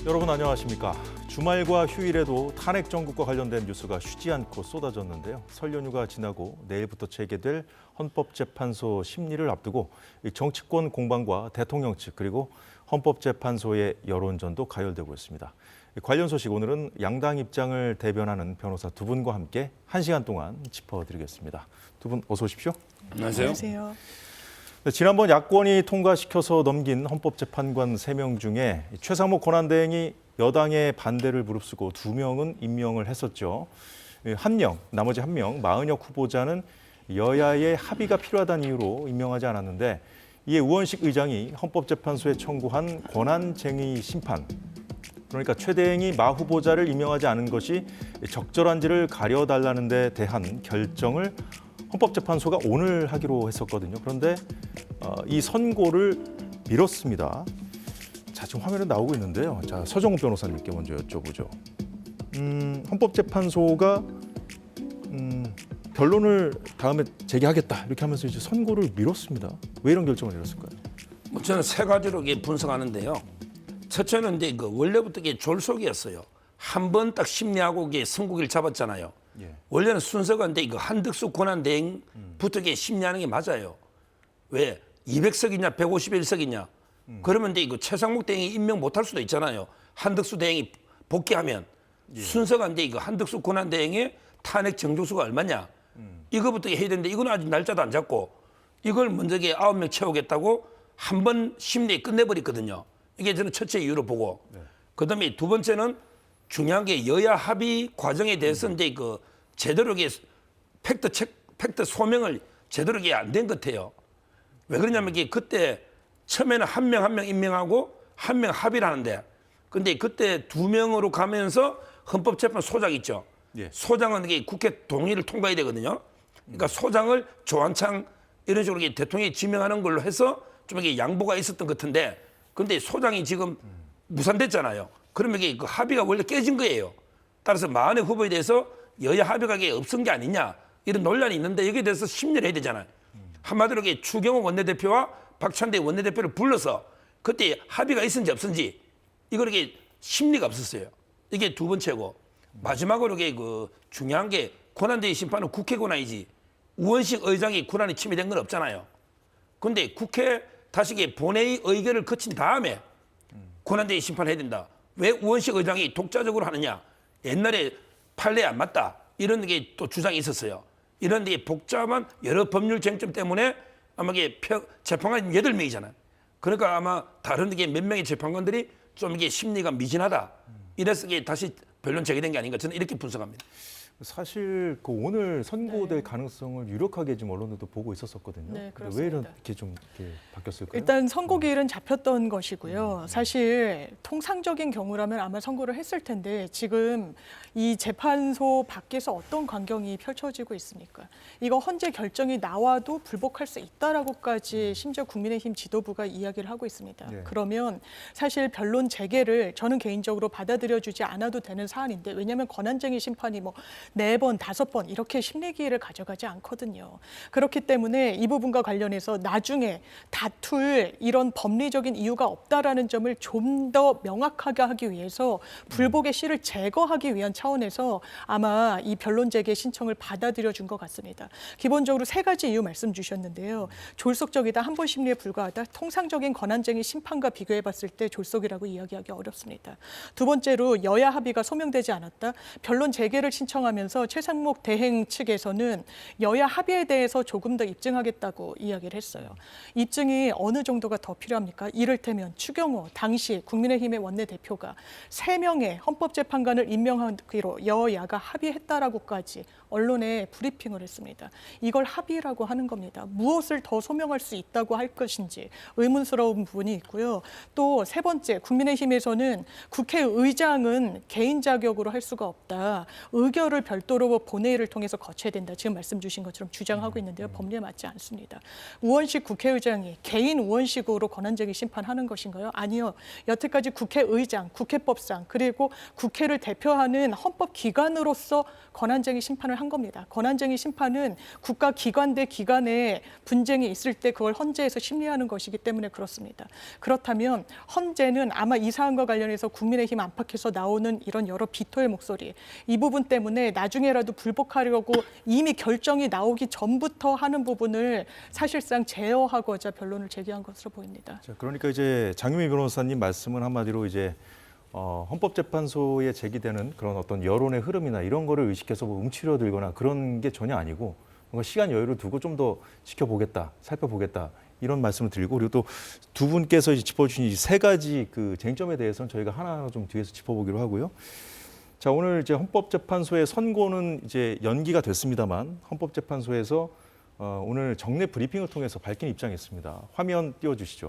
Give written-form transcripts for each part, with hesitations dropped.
여러분 안녕하십니까. 주말과 휴일에도 탄핵 정국과 관련된 뉴스가 쉬지 않고 쏟아졌는데요. 설 연휴가 지나고 내일부터 재개될 헌법재판소 심리를 앞두고 정치권 공방과 대통령 측 그리고 헌법재판소의 여론전도 가열되고 있습니다. 관련 소식 오늘은 양당 입장을 대변하는 변호사 두 분과 함께 1시간 동안 짚어드리겠습니다. 두 분 어서 오십시오. 안녕하세요. 안녕하세요. 지난번 야권이 통과시켜서 넘긴 헌법재판관 3명 중에 최상목 권한대행이 여당의 반대를 무릅쓰고 2명은 임명을 했었죠. 나머지 1명, 마은혁 후보자는 여야의 합의가 필요하다는 이유로 임명하지 않았는데 이에 우원식 의장이 헌법재판소에 청구한 권한쟁의 심판, 그러니까 최 대행이 마 후보자를 임명하지 않은 것이 적절한지를 가려달라는 데 대한 결정을 헌법재판소가 오늘 하기로 했었거든요. 그런데 이 선고를 미뤘습니다. 자, 지금 화면에 나오고 있는데요. 자, 서정훈 변호사님께 먼저 여쭤보죠. 헌법재판소가 변론을 다음에 재개하겠다 이렇게 하면서 이제 선고를 미뤘습니다. 왜 이런 결정을 내렸을까요? 뭐 저는 세 가지로 분석하는데요. 첫째는 이제 원래부터 이게 졸속이었어요. 한 번 딱 심리하고 이게 선고기를 잡았잖아요. 예. 원래는 순서가 이제 한덕수 권한대행부터 이게 심리하는 게 맞아요. 왜 200석이냐 151석이냐. 그러면 이제 최상목 대행이 임명 못할 수도 있잖아요. 한덕수 대행이 복귀하면 순서가 이제 한덕수 권한대행의 탄핵 정족수가 얼마냐. 이거부터 해야 되는데 이건 아직 날짜도 안 잡고 이걸 먼저 9명 채우겠다고 한 번 심리에 끝내버렸거든요. 이게 저는 첫째 이유로 보고. 그다음에 두 번째는 중요한 게 여야 합의 과정에 대해서 이제 제대로 팩트 소명을 제대로 안 된 것 같아요. 왜 그러냐면 이게 그때 처음에는 한 명 임명하고 한 명 합의를 하는데 근데 그때 2명으로 가면서 헌법재판 소장 있죠. 예. 소장은 이게 국회 동의를 통과해야 되거든요. 그러니까 소장을 조한창 이런 식으로 대통령이 지명하는 걸로 해서 좀 이게 양보가 있었던 것 같은데 근데 소장이 지금 무산됐잖아요. 그러면 이게 합의가 원래 깨진 거예요. 따라서 마은혁 후보에 대해서 여야 합의가 없은 게 아니냐 이런 논란이 있는데 여기에 대해서 심리를 해야 되잖아요. 한마디로 추경호 원내대표와 박찬대 원내대표를 불러서 그때 합의가 있은지 없은지 이걸 심리가 없었어요. 이게 두 번째고 마지막으로 중요한 게 권한대행 심판은 국회 권한이지 우원식 의장이 권한이 침해된 건 없잖아요. 그런데 국회 다시 본회의 의결을 거친 다음에 권한대행 심판해야 된다. 왜 우원식 의장이 독자적으로 하느냐? 옛날에 판례에 안 맞다. 이런 게 또 주장이 있었어요. 이런 게 복잡한 여러 법률 쟁점 때문에 아마 재판관이 8명이잖아요. 그러니까 아마 다른 몇 명의 재판관들이 좀 심리가 미진하다. 이래서 다시 변론 재개된 게 아닌가 저는 이렇게 분석합니다. 사실 오늘 선고될 가능성을 유력하게 지금 언론들도 보고 있었었거든요. 네, 근데 왜 이렇게 좀 바뀌었을까요? 일단 선고기일은 잡혔던 것이고요. 사실 통상적인 경우라면 아마 선고를 했을 텐데 지금 이 재판소 밖에서 어떤 광경이 펼쳐지고 있습니까? 이거 헌재 결정이 나와도 불복할 수 있다라고까지 심지어 국민의힘 지도부가 이야기를 하고 있습니다. 네. 그러면 사실 변론 재개를 저는 개인적으로 받아들여주지 않아도 되는 사안인데 왜냐하면 권한쟁의 심판이 4번, 5번 이렇게 심리기일을 가져가지 않거든요. 그렇기 때문에 이 부분과 관련해서 나중에 다툴 이런 법리적인 이유가 없다라는 점을 좀 더 명확하게 하기 위해서 불복의 씨를 제거하기 위한 차원에서 아마 이 변론 재개 신청을 받아들여 준 것 같습니다. 기본적으로 3가지 이유 말씀 주셨는데요. 졸속적이다, 한 번 심리에 불과하다, 통상적인 권한쟁의 심판과 비교해 봤을 때 졸속이라고 이야기하기 어렵습니다. 두 번째로 여야 합의가 소명되지 않았다. 변론 재개를 신청하면서 최상목 대행 측에서는 여야 합의에 대해서 조금 더 입증하겠다고 이야기를 했어요. 입증이 어느 정도가 더 필요합니까? 이를테면 추경호 당시 국민의힘의 원내대표가 3명의 헌법재판관을 임명하기로 여야가 합의했다라고까지 언론에 브리핑을 했습니다. 이걸 합의라고 하는 겁니다. 무엇을 더 소명할 수 있다고 할 것인지 의문스러운 부분이 있고요. 또 3번째, 국민의힘에서는 국회의장은 개인 자격으로 할 수가 없다. 의결을 별도로 본회의를 통해서 거쳐야 된다. 지금 말씀 주신 것처럼 주장하고 있는데요. 법리에 맞지 않습니다. 우원식 국회의장이 개인 우원식으로 권한쟁의 심판하는 것인가요? 아니요. 여태까지 국회의장, 국회법상 그리고 국회를 대표하는 헌법기관으로서 권한쟁의 심판을 한 겁니다. 권한쟁의 심판은 국가기관 대 기관에 분쟁이 있을 때 그걸 헌재에서 심리하는 것이기 때문에 그렇습니다. 그렇다면 헌재는 아마 이 사안과 관련해서 국민의힘 안팎에서 나오는 이런 여러 비토의 목소리, 이 부분 때문에 나중에라도 불복하려고 이미 결정이 나오기 전부터 하는 부분을 사실상 제어하고자 변론을 제기한 것으로 보입니다. 자, 그러니까 이제 장유미 변호사님 말씀은 한마디로 이제 헌법재판소에 제기되는 그런 어떤 여론의 흐름이나 이런 거를 의식해서 뭐 움츠려들거나 그런 게 전혀 아니고 뭔가 시간 여유를 두고 좀 더 지켜보겠다, 살펴보겠다 이런 말씀을 드리고, 그리고 또 두 분께서 이제 짚어주신 이 세 가지 그 쟁점에 대해서는 저희가 하나하나 좀 뒤에서 짚어보기로 하고요. 자, 오늘 이제 헌법재판소의 선고는 이제 연기가 됐습니다만 헌법재판소에서 오늘 정례 브리핑을 통해서 밝힌 입장이 있습니다. 화면 띄워주시죠.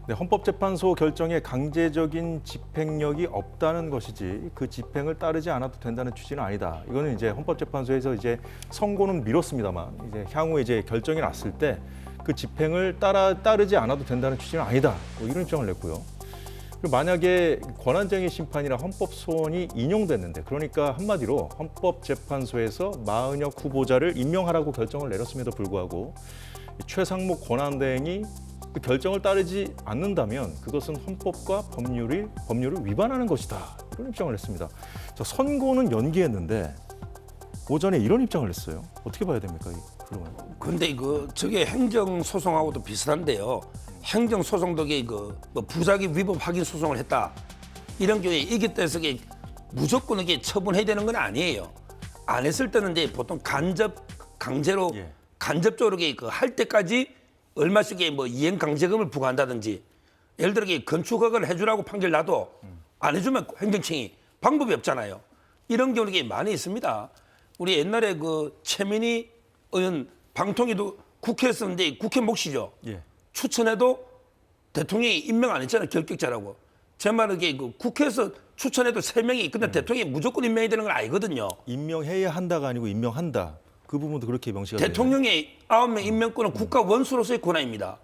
네, 헌법재판소 결정에 강제적인 집행력이 없다는 것이지 그 집행을 따르지 않아도 된다는 취지는 아니다. 이거는 이제 헌법재판소에서 이제 선고는 미뤘습니다만 이제 향후에 이제 결정이 났을 때 그 집행을 따르지 않아도 된다는 취지는 아니다. 뭐 이런 입장을 냈고요. 그리고 만약에 권한쟁의 심판이나 헌법 소원이 인용됐는데, 그러니까 한마디로 헌법재판소에서 마은혁 후보자를 임명하라고 결정을 내렸음에도 불구하고 최상목 권한대행이 그 결정을 따르지 않는다면 그것은 헌법과 법률을 위반하는 것이다. 이런 입장을 냈습니다. 자, 선고는 연기했는데 오전에 이런 입장을 냈어요. 어떻게 봐야 됩니까? 근데 저게 행정소송하고도 비슷한데요. 행정소송도 뭐 부작위 위법 확인 소송을 했다. 이런 경우에 이겼다해서 무조건 이게 처분해야 되는 건 아니에요. 안 했을 때는 이제 보통 강제로 간접적으로 할 때까지 얼마씩의 뭐 이행 강제금을 부과한다든지, 예를 들어 건축허가를 해주라고 판결 나도 안 해주면 행정청이 방법이 없잖아요. 이런 경우가 많이 있습니다. 우리 옛날에 최민희 의원 방통위도 국회에서 썼는데 국회 몫이죠. 예. 추천해도 대통령이 임명 안 했잖아요. 결격자라고. 제 말은 국회에서 추천해도 3명이 근데 대통령이 무조건 임명해야 되는 건 아니거든요. 임명해야 한다가 아니고 임명한다. 그 부분도 그렇게 명시가 되네요. 대통령의 9명 임명권은 국가 원수로서의 권한입니다.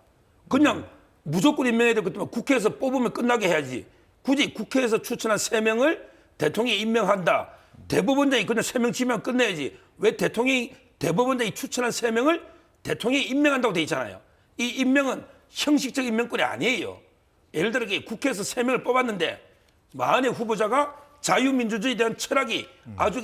그냥 무조건 임명해야 되기 때문에 국회에서 뽑으면 끝나게 해야지. 굳이 국회에서 추천한 3명을 대통령이 임명한다. 대법원장이 그냥 3명 지명 끝내야지. 왜 대법원장이 추천한 3명을 대통령이 임명한다고 돼 있잖아요. 이 임명은 형식적 임명권이 아니에요. 예를 들어 국회에서 3명을 뽑았는데 만약 후보자가 자유민주주의에 대한 철학이 아주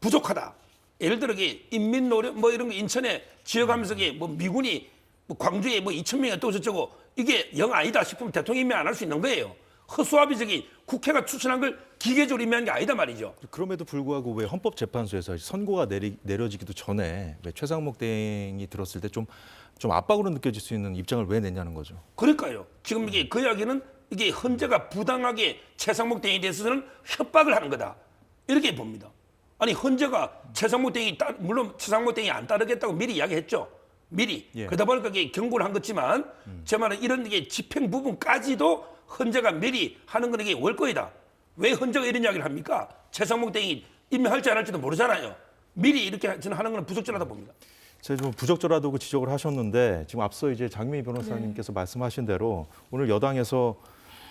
부족하다. 예를 들어 인민노력 뭐 이런 거 인천에 지역하면서 뭐 미군이 뭐 광주에 뭐 2,000명이 또 어쩌고 이게 영 아니다 싶으면 대통령이 임명 안 할 수 있는 거예요. 허수아비 국회가 추천한 걸 기계적으로 임명한 게 아니다 말이죠. 그럼에도 불구하고 왜 헌법재판소에서 선고가 내려지기도 전에 왜 최상목 대행이 들었을 때 좀 압박으로 느껴질 수 있는 입장을 왜 냈냐는 거죠. 그러니까요. 지금 그 이야기는 헌재가 부당하게 최상목 대행에 대해서는 협박을 하는 거다. 이렇게 봅니다. 아니 헌재가 최상목 대행이 물론 최상목 대행이 안 따르겠다고 미리 이야기했죠. 미리. 예. 그러다 보니까 경고를 한 거지만 제 말은 이런 집행 부분까지도 헌재가 미리 하는 건 월거이다. 왜 헌재가 이런 이야기를 합니까? 최상목 대행이 임명할지 안 할지도 모르잖아요. 미리 이렇게 저는 하는 건 부적절하다 봅니다. 제가 좀 부적절하다고 지적을 하셨는데 지금 앞서 이제 장미 변호사님께서 말씀하신 대로 오늘 여당에서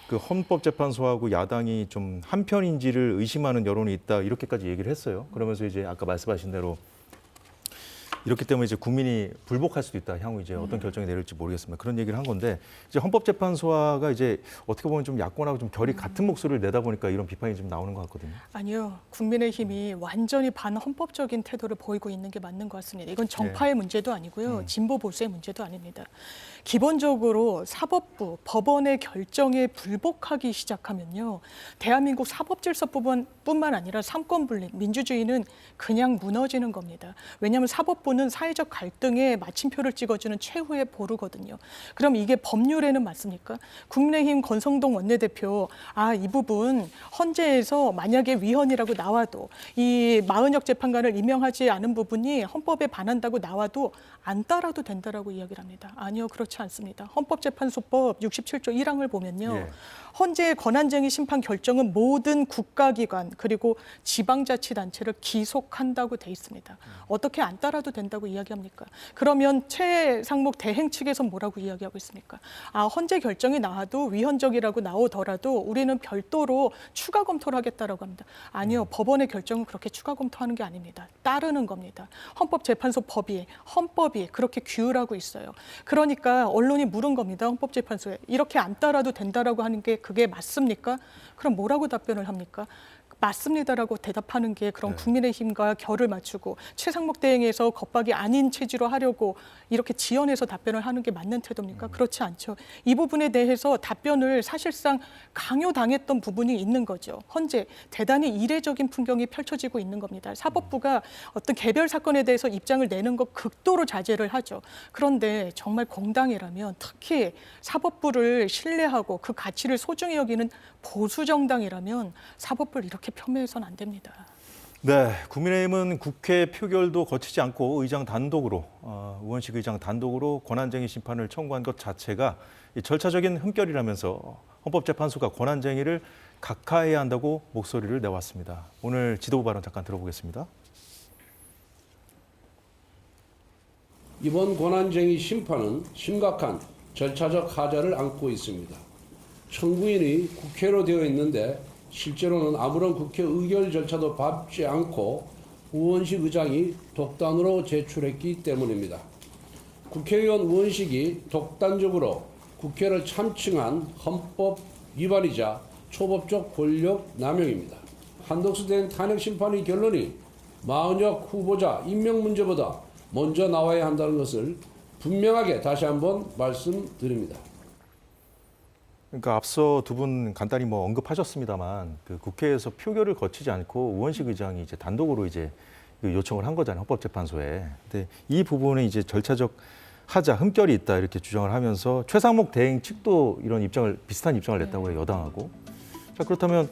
그 헌법재판소하고 야당이 좀 한편인지를 의심하는 여론이 있다 이렇게까지 얘기를 했어요. 그러면서 이제 아까 말씀하신 대로 이렇기 때문에 이제 국민이 불복할 수도 있다. 향후 이제 어떤 결정이 내릴지 모르겠습니다. 그런 얘기를 한 건데 이제 헌법재판소가 이제 어떻게 보면 좀 야권하고 좀 결이 같은 목소리를 내다 보니까 이런 비판이 좀 나오는 것 같거든요. 아니요. 국민의힘이 완전히 반헌법적인 태도를 보이고 있는 게 맞는 것 같습니다. 이건 정파의 문제도 아니고요. 진보 보수의 문제도 아닙니다. 기본적으로 사법부, 법원의 결정에 불복하기 시작하면요. 대한민국 사법질서뿐만 아니라 삼권분립, 민주주의는 그냥 무너지는 겁니다. 왜냐하면 사법부 사법부는 사회적 갈등에 마침표를 찍어주는 최후의 보루거든요. 그럼 이게 법률에는 맞습니까? 국민의힘 권성동 원내대표, 이 부분 헌재에서 만약에 위헌이라고 나와도 이 마은혁 재판관을 임명하지 않은 부분이 헌법에 반한다고 나와도 안 따라도 된다라고 이야기를 합니다. 아니요, 그렇지 않습니다. 헌법재판소법 67조 1항을 보면요. 예. 헌재의 권한쟁의 심판 결정은 모든 국가기관 그리고 지방자치단체를 기속한다고 돼 있습니다. 어떻게 안 따라도 된다고 이야기합니까? 그러면 최상목 대행 측에서 뭐라고 이야기하고 있습니까? 헌재 결정이 나와도 위헌적이라고 나오더라도 우리는 별도로 추가 검토를 하겠다라고 합니다. 아니요, 법원의 결정은 그렇게 추가 검토하는 게 아닙니다. 따르는 겁니다. 헌법재판소 헌법이 그렇게 규율하고 있어요. 그러니까 언론이 물은 겁니다. 헌법재판소에. 이렇게 안 따라도 된다라고 하는 게 그게 맞습니까? 그럼 뭐라고 답변을 합니까? 맞습니다라고 대답하는 게 그런 국민의힘과 결을 맞추고 최상목 대행에서 겁박이 아닌 취지로 하려고 이렇게 지연해서 답변을 하는 게 맞는 태도입니까? 그렇지 않죠. 이 부분에 대해서 답변을 사실상 강요당했던 부분이 있는 거죠. 헌재 대단히 이례적인 풍경이 펼쳐지고 있는 겁니다. 사법부가 어떤 개별 사건에 대해서 입장을 내는 것 극도로 자제를 하죠. 그런데 정말 공당이라면 특히 사법부를 신뢰하고 그 가치를 소중히 여기는 보수 정당이라면 사법부를 이렇게 폄훼해서는 안 됩니다. 네, 국민의힘은 국회 표결도 거치지 않고 의장 단독으로 우원식 의장 단독으로 권한쟁의 심판을 청구한 것 자체가 이 절차적인 흠결이라면서 헌법재판소가 권한쟁의를 각하해야 한다고 목소리를 내왔습니다. 오늘 지도부 발언 잠깐 들어보겠습니다. 이번 권한쟁의 심판은 심각한 절차적 하자를 안고 있습니다. 청구인이 국회로 되어 있는데 실제로는 아무런 국회 의결 절차도 밟지 않고 우원식 의장이 독단으로 제출했기 때문입니다. 국회의원 우원식이 독단적으로 국회를 참칭한 헌법 위반이자 초법적 권력 남용입니다. 한덕수 대행 탄핵 심판의 결론이 마은혁 후보자 임명 문제보다 먼저 나와야 한다는 것을 분명하게 다시 한번 말씀드립니다. 그러니까 앞서 두 분 간단히 언급하셨습니다만 그 국회에서 표결을 거치지 않고 우원식 의장이 이제 단독으로 이제 요청을 한 거잖아요, 헌법재판소에. 근데 이 부분에 이제 절차적 하자, 흠결이 있다 이렇게 주장을 하면서 최상목 대행 측도 이런 비슷한 입장을 냈다고 해요, 여당하고. 자, 그렇다면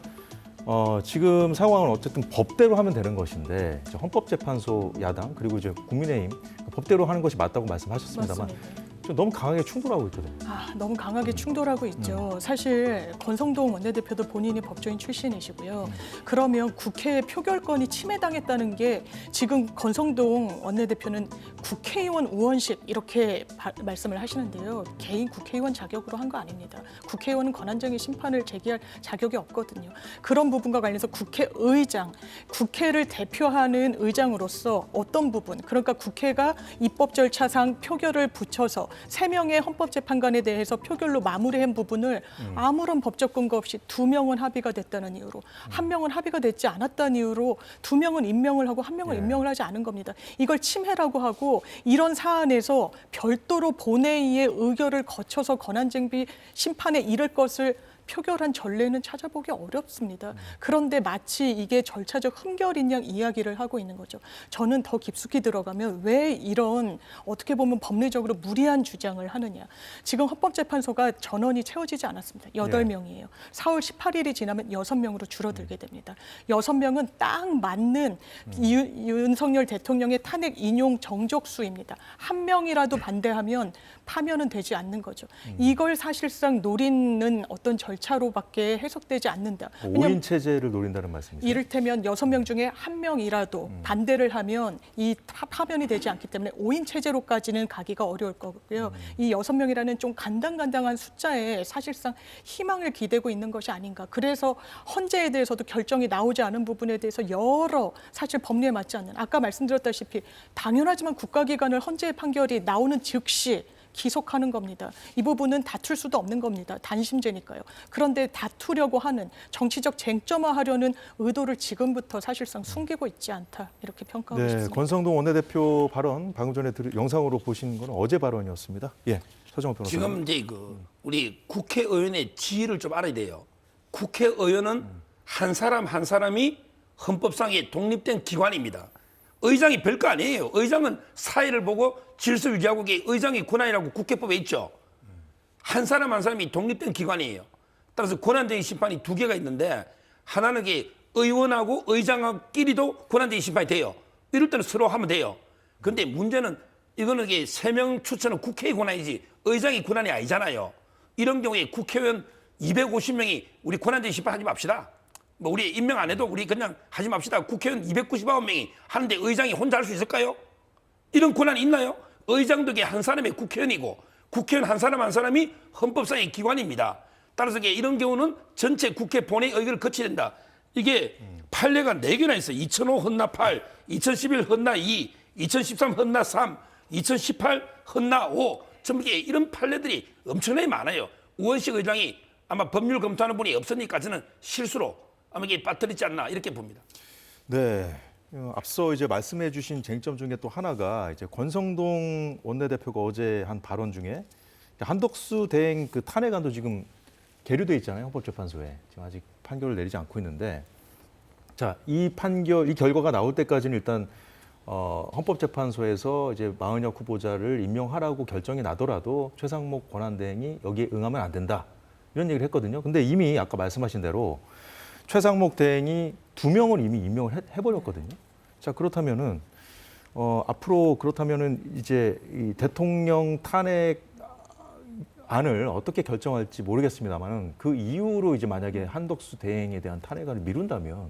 지금 상황은 어쨌든 법대로 하면 되는 것인데 이제 헌법재판소 야당 그리고 이제 국민의힘 법대로 하는 것이 맞다고 말씀하셨습니다만. 맞습니다. 좀 너무 강하게 충돌하고 있거든요. 너무 강하게 충돌하고 있죠. 사실 권성동 원내대표도 본인이 법조인 출신이시고요. 그러면 국회 표결권이 침해당했다는 게 지금 권성동 원내대표는 국회의원 우원식 이렇게 말씀을 하시는데요. 개인 국회의원 자격으로 한 거 아닙니다. 국회의원은 권한쟁의 심판을 제기할 자격이 없거든요. 그런 부분과 관련해서 국회의장, 국회를 대표하는 의장으로서 어떤 부분, 그러니까 국회가 입법 절차상 표결을 붙여서 3명의 헌법재판관에 대해서 표결로 마무리한 부분을 아무런 법적 근거 없이 2명은 합의가 됐다는 이유로 1명은 합의가 됐지 않았다는 이유로 2명은 임명을 하고 1명은 임명을 하지 않은 겁니다. 이걸 침해라고 하고 이런 사안에서 별도로 본회의의 의결을 거쳐서 권한쟁의 심판에 이를 것을 표결한 전례는 찾아보기 어렵습니다. 그런데 마치 이게 절차적 흠결인 양 이야기를 하고 있는 거죠. 저는 더 깊숙이 들어가면 왜 이런 어떻게 보면 법리적으로 무리한 주장을 하느냐. 지금 헌법재판소가 전원이 채워지지 않았습니다. 8명이에요. 4월 18일이 지나면 6명으로 줄어들게 됩니다. 6명은 딱 맞는 윤석열 대통령의 탄핵 인용 정족수입니다. 1명이라도 반대하면 파면은 되지 않는 거죠. 이걸 사실상 노리는 어떤 절차로밖에 해석되지 않는다. 5인 체제를 노린다는 말씀이죠. 이를테면 6명 중에 1명이라도 반대를 하면 이 파면이 되지 않기 때문에 5인 체제로까지는 가기가 어려울 거고요. 이 6명이라는 좀 간당간당한 숫자에 사실상 희망을 기대고 있는 것이 아닌가. 그래서 헌재에 대해서도 결정이 나오지 않은 부분에 대해서 여러 사실 법리에 맞지 않는 아까 말씀드렸다시피 당연하지만 국가기관을 헌재의 판결이 나오는 즉시 기속하는 겁니다. 이 부분은 다툴 수도 없는 겁니다. 단심제니까요. 그런데 다투려고 하는 정치적 쟁점화하려는 의도를 지금부터 사실상 숨기고 있지 않다. 이렇게 평가하고 싶습니다. 권성동 원내대표 발언 방금 전에 영상으로 보신 건 어제 발언이었습니다. 예, 서정호 변호사. 지금 이제 우리 국회의원의 지위를 좀 알아야 돼요. 국회의원은 한 사람 한 사람이 헌법상의 독립된 기관입니다. 의장이 별거 아니에요. 의장은 사회를 보고 질서 유지하고 게 의장이 권한이라고 국회법에 있죠. 한 사람 한 사람이 독립된 기관이에요. 따라서 권한쟁의 심판이 두 개가 있는데 하나는 게 의원하고 의장끼리도 권한쟁의 심판이 돼요. 이럴 때는 서로 하면 돼요. 그런데 문제는 이거는 이게 3명 추천은 국회의 권한이지 의장이 권한이 아니잖아요. 이런 경우에 국회의원 250명이 우리 권한쟁의 심판하지 맙시다. 뭐 우리 임명 안 해도 우리 그냥 하지 맙시다. 국회의원 299명이 하는데 의장이 혼자 할 수 있을까요? 이런 권한이 있나요? 의장도 한 사람의 국회의원이고 국회의원 한 사람 한 사람이 헌법상의 기관입니다. 따라서 이런 경우는 전체 국회 본회의 의결을 거쳐야 된다. 이게 판례가 4개나 있어요. 2005 헌나 8, 2011 헌나 2, 2013 헌나 3, 2018 헌나 5. 전부 이런 판례들이 엄청나게 많아요. 우원식 의장이 아마 법률 검토하는 분이 없으니까 저는 실수로 아마 이게 빠뜨리지 않나 이렇게 봅니다. 네. 앞서 이제 말씀해 주신 쟁점 중에 또 하나가 이제 권성동 원내대표가 어제 한 발언 중에 한덕수 대행 그 탄핵안도 지금 계류돼 있잖아요. 헌법재판소에. 지금 아직 판결을 내리지 않고 있는데 자, 이 결과가 나올 때까지는 일단 헌법재판소에서 이제 마은혁 후보자를 임명하라고 결정이 나더라도 최상목 권한대행이 여기에 응하면 안 된다. 이런 얘기를 했거든요. 근데 이미 아까 말씀하신 대로 최상목 대행이 2명을 이미 임명을 해버렸거든요. 자, 그렇다면은 앞으로 그렇다면은 이제 이 대통령 탄핵 안을 어떻게 결정할지 모르겠습니다만은 그 이후로 이제 만약에 한덕수 대행에 대한 탄핵안을 미룬다면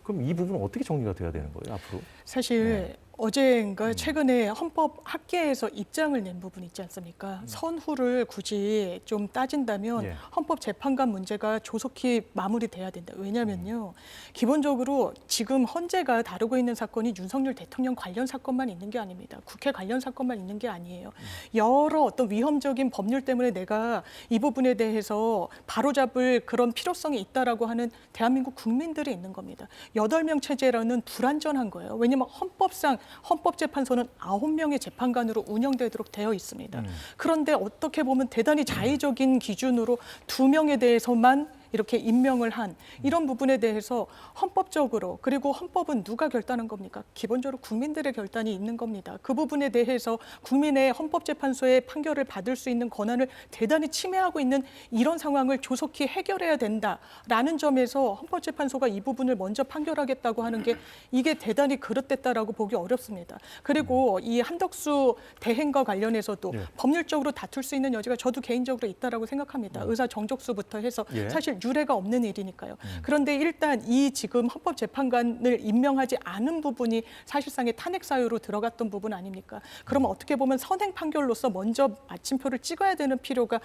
그럼 이 부분은 어떻게 정리가 돼야 되는 거예요, 앞으로? 사실 어제인가 최근에 헌법학계에서 입장을 낸 부분 있지 않습니까? 선후를 굳이 좀 따진다면 예. 헌법재판관 문제가 조속히 마무리돼야 된다. 왜냐면요. 기본적으로 지금 헌재가 다루고 있는 사건이 윤석열 대통령 관련 사건만 있는 게 아닙니다. 국회 관련 사건만 있는 게 아니에요. 여러 어떤 위험적인 법률 때문에 내가 이 부분에 대해서 바로잡을 그런 필요성이 있다라고 하는 대한민국 국민들이 있는 겁니다. 8명 체제라는 불완전한 거예요. 왜냐하면 헌법상 헌법재판소는 9명의 재판관으로 운영되도록 되어 있습니다. 그런데 어떻게 보면 대단히 자의적인 기준으로 2명에 대해서만 이렇게 임명을 한 이런 부분에 대해서 헌법적으로 그리고 헌법은 누가 결단한 겁니까? 기본적으로 국민들의 결단이 있는 겁니다. 그 부분에 대해서 국민의 헌법재판소의 판결을 받을 수 있는 권한을 대단히 침해하고 있는 이런 상황을 조속히 해결해야 된다라는 점에서 헌법재판소가 이 부분을 먼저 판결하겠다고 하는 게 이게 대단히 그릇됐다라고 보기 어렵습니다. 그리고 이 한덕수 대행과 관련해서도 법률적으로 다툴 수 있는 여지가 저도 개인적으로 있다라고 생각합니다. 의사 정족수부터 해서 사실 유례가 없는 일이니까요. 그런데 일단 이 지금 헌법재판관을 임명하지 않은 부분이 사실상의 탄핵 사유로 들어갔던 부분 아닙니까? 그러면 어떻게 보면 선행 판결로서 먼저 마침표를 찍어야 되는 필요가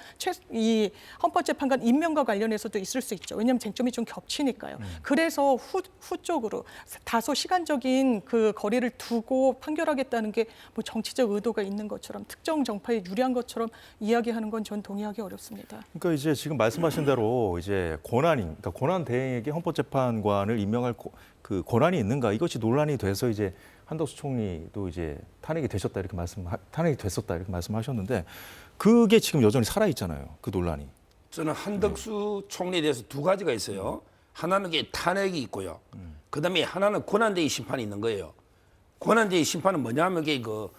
이 헌법재판관 임명과 관련해서도 있을 수 있죠. 왜냐하면 쟁점이 좀 겹치니까요. 그래서 후 쪽으로 다소 시간적인 그 거리를 두고 판결하겠다는 게 뭐 정치적 의도가 있는 것처럼 특정 정파에 유리한 것처럼 이야기하는 건 전 동의하기 어렵습니다. 그러니까 이제 지금 말씀하신 대로 이제 그러니까 권한 대행에게 헌법재판관을 임명할 그 권한이 있는가 이것이 논란이 돼서 이제 한덕수 총리도 이제 탄핵이 됐었다 이렇게 말씀하셨는데 그게 지금 여전히 살아 있잖아요. 그 논란이. 저는 한덕수 총리에 대해서 두 가지가 있어요. 하나는 탄핵이 있고요. 그다음에 하나는 권한대행 심판이 있는 거예요. 권한대행 심판은 뭐냐면 그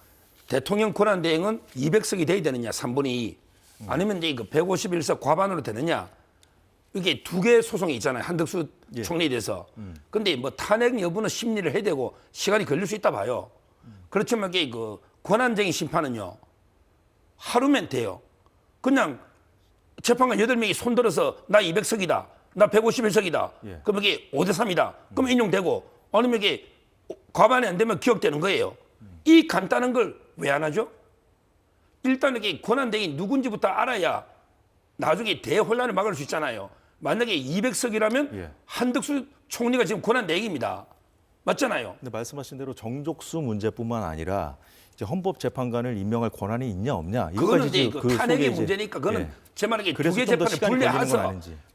대통령 권한대행은 200석이 돼야 되느냐, 3분의 2. 아니면 이제 그 151석 과반으로 되느냐. 이게 두 개의 소송이 있잖아요. 한덕수 총리에 대해서. 근데 뭐 탄핵 여부는 심리를 해야 되고 시간이 걸릴 수 있다 봐요. 그렇지만 이게 그 권한쟁의 심판은요. 하루면 돼요. 그냥 재판관 8명이 손들어서 나 200석이다. 나 151석이다. 그럼 이게 5대3이다. 그럼 인용되고 아니면 이게 과반이 안 되면 기억되는 거예요. 이 간단한 걸 왜 안 하죠? 일단 이게 권한대행이 누군지부터 알아야 나중에 대혼란을 막을 수 있잖아요. 만약에 200석이라면 한덕수 총리가 지금 권한대행입니다. 맞잖아요. 근데 말씀하신 대로 정족수 문제뿐만 아니라 이제 헌법재판관을 임명할 권한이 있냐 없냐 그거는 이제 그 탄핵의 문제니까 그거는 제 말에 두 개 재판을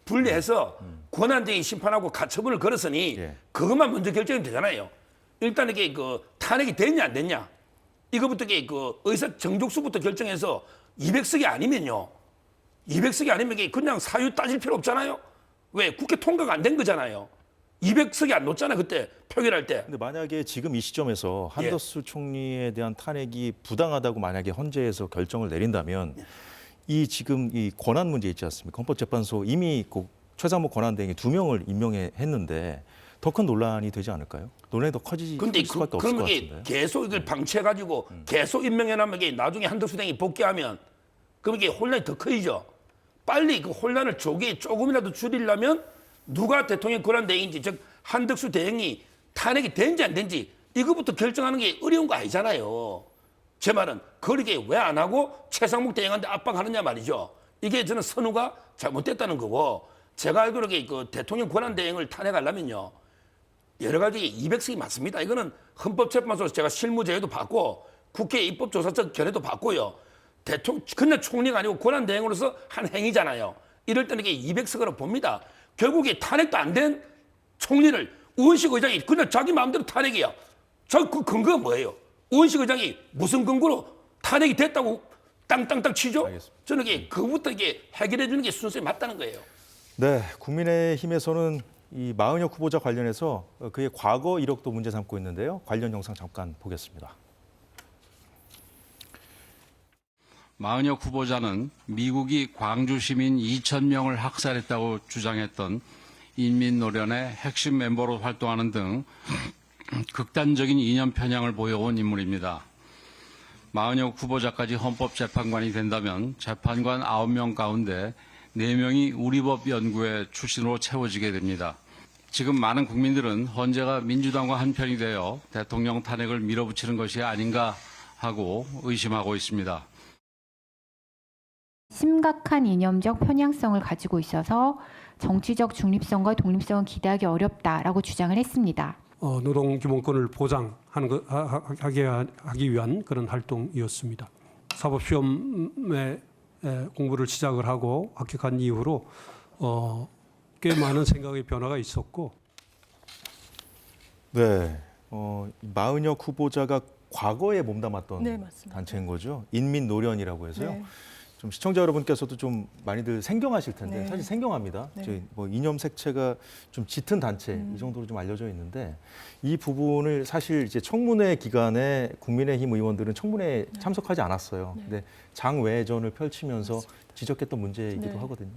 분리해서 권한대행이 심판하고 가처분을 걸었으니 그것만 먼저 결정이 되잖아요. 일단 이게 그 탄핵이 됐냐 안 됐냐 이거부터 그 의사 정족수부터 결정해서 200석이 아니면요. 200석이 아니면 그냥 사유 따질 필요 없잖아요. 왜? 국회 통과가 안 된 거잖아요. 200석이 안 놓잖아요. 그때 표결할 때. 근데 만약에 지금 이 시점에서 예. 한덕수 총리에 대한 탄핵이 부당하다고 만약에 헌재에서 결정을 내린다면 이 지금 이 권한 문제 있지 않습니까? 헌법재판소 이미 그 최상목 권한대행이 2명을 임명했는데 더 큰 논란이 되지 않을까요? 논란이 더 커질 근데 수밖에 없을 것 그러면 이게 같은데. 계속 이걸 방치해가지고 계속 임명해놓으면 이게 나중에 한덕수 대행이 복귀하면 그럼 이게 혼란이 더 커지죠. 빨리 그 혼란을 조금이라도 줄이려면 누가 대통령 권한대행인지 즉 한덕수 대행이 탄핵이 된지 안 된지 이거부터 결정하는 게 어려운 거 아니잖아요. 제 말은 그렇게 왜 안 하고 최상목 대행한테 압박하느냐 말이죠. 이게 저는 선우가 잘못됐다는 거고 제가 알기로 그 대통령 권한대행을 탄핵하려면요. 여러 가지 200석이 맞습니다. 이거는 헌법재판소에서 제가 실무제에도 받고 국회 입법조사처 견해도 받고요. 그냥 총리가 아니고 권한대행으로서 한 행위잖아요. 이럴 때는 이게 200석으로 봅니다. 결국에 탄핵도 안 된 총리를 우원식 의장이 그냥 자기 마음대로 탄핵이야. 그 근거가 뭐예요? 우원식 의장이 무슨 근거로 탄핵이 됐다고 땅땅땅 치죠? 알겠습니다. 저는 그부터 해결해 주는 게 순서에 맞다는 거예요. 네, 국민의힘에서는 이 마은혁 후보자 관련해서 그의 과거 이력도 문제 삼고 있는데요. 관련 영상 잠깐 보겠습니다. 마은혁 후보자는 미국이 광주 시민 2,000명을 학살했다고 주장했던 인민노련의 핵심 멤버로 활동하는 등 극단적인 이념 편향을 보여온 인물입니다. 마은혁 후보자까지 헌법재판관이 된다면 재판관 9명 가운데 4명이 우리법 연구회 출신으로 채워지게 됩니다. 지금 많은 국민들은 헌재가 민주당과 한편이 되어 대통령 탄핵을 밀어붙이는 것이 아닌가 하고 의심하고 있습니다. 심각한 이념적 편향성을 가지고 있어서 정치적 중립성과 독립성을 기대하기 어렵다라고 주장을 했습니다. 노동기본권을 보장하기 위한 그런 활동이었습니다. 사법시험에 공부를 시작을 하고 합격한 이후로 꽤 많은 생각의 변화가 있었고. 네, 마은혁 후보자가 과거에 몸담았던 네, 맞습니다. 단체인 거죠. 인민노련이라고 해서요. 네. 좀 시청자 여러분께서도 좀 많이들 생경하실 텐데 네. 사실 생경합니다. 네. 저희 뭐 이념 색채가 좀 짙은 단체 이 정도로 좀 알려져 있는데 이 부분을 사실 이제 청문회 기간에 국민의힘 의원들은 청문회에 참석하지 않았어요. 네. 근데 장외전을 펼치면서 지적했던 문제이기도 네. 하거든요.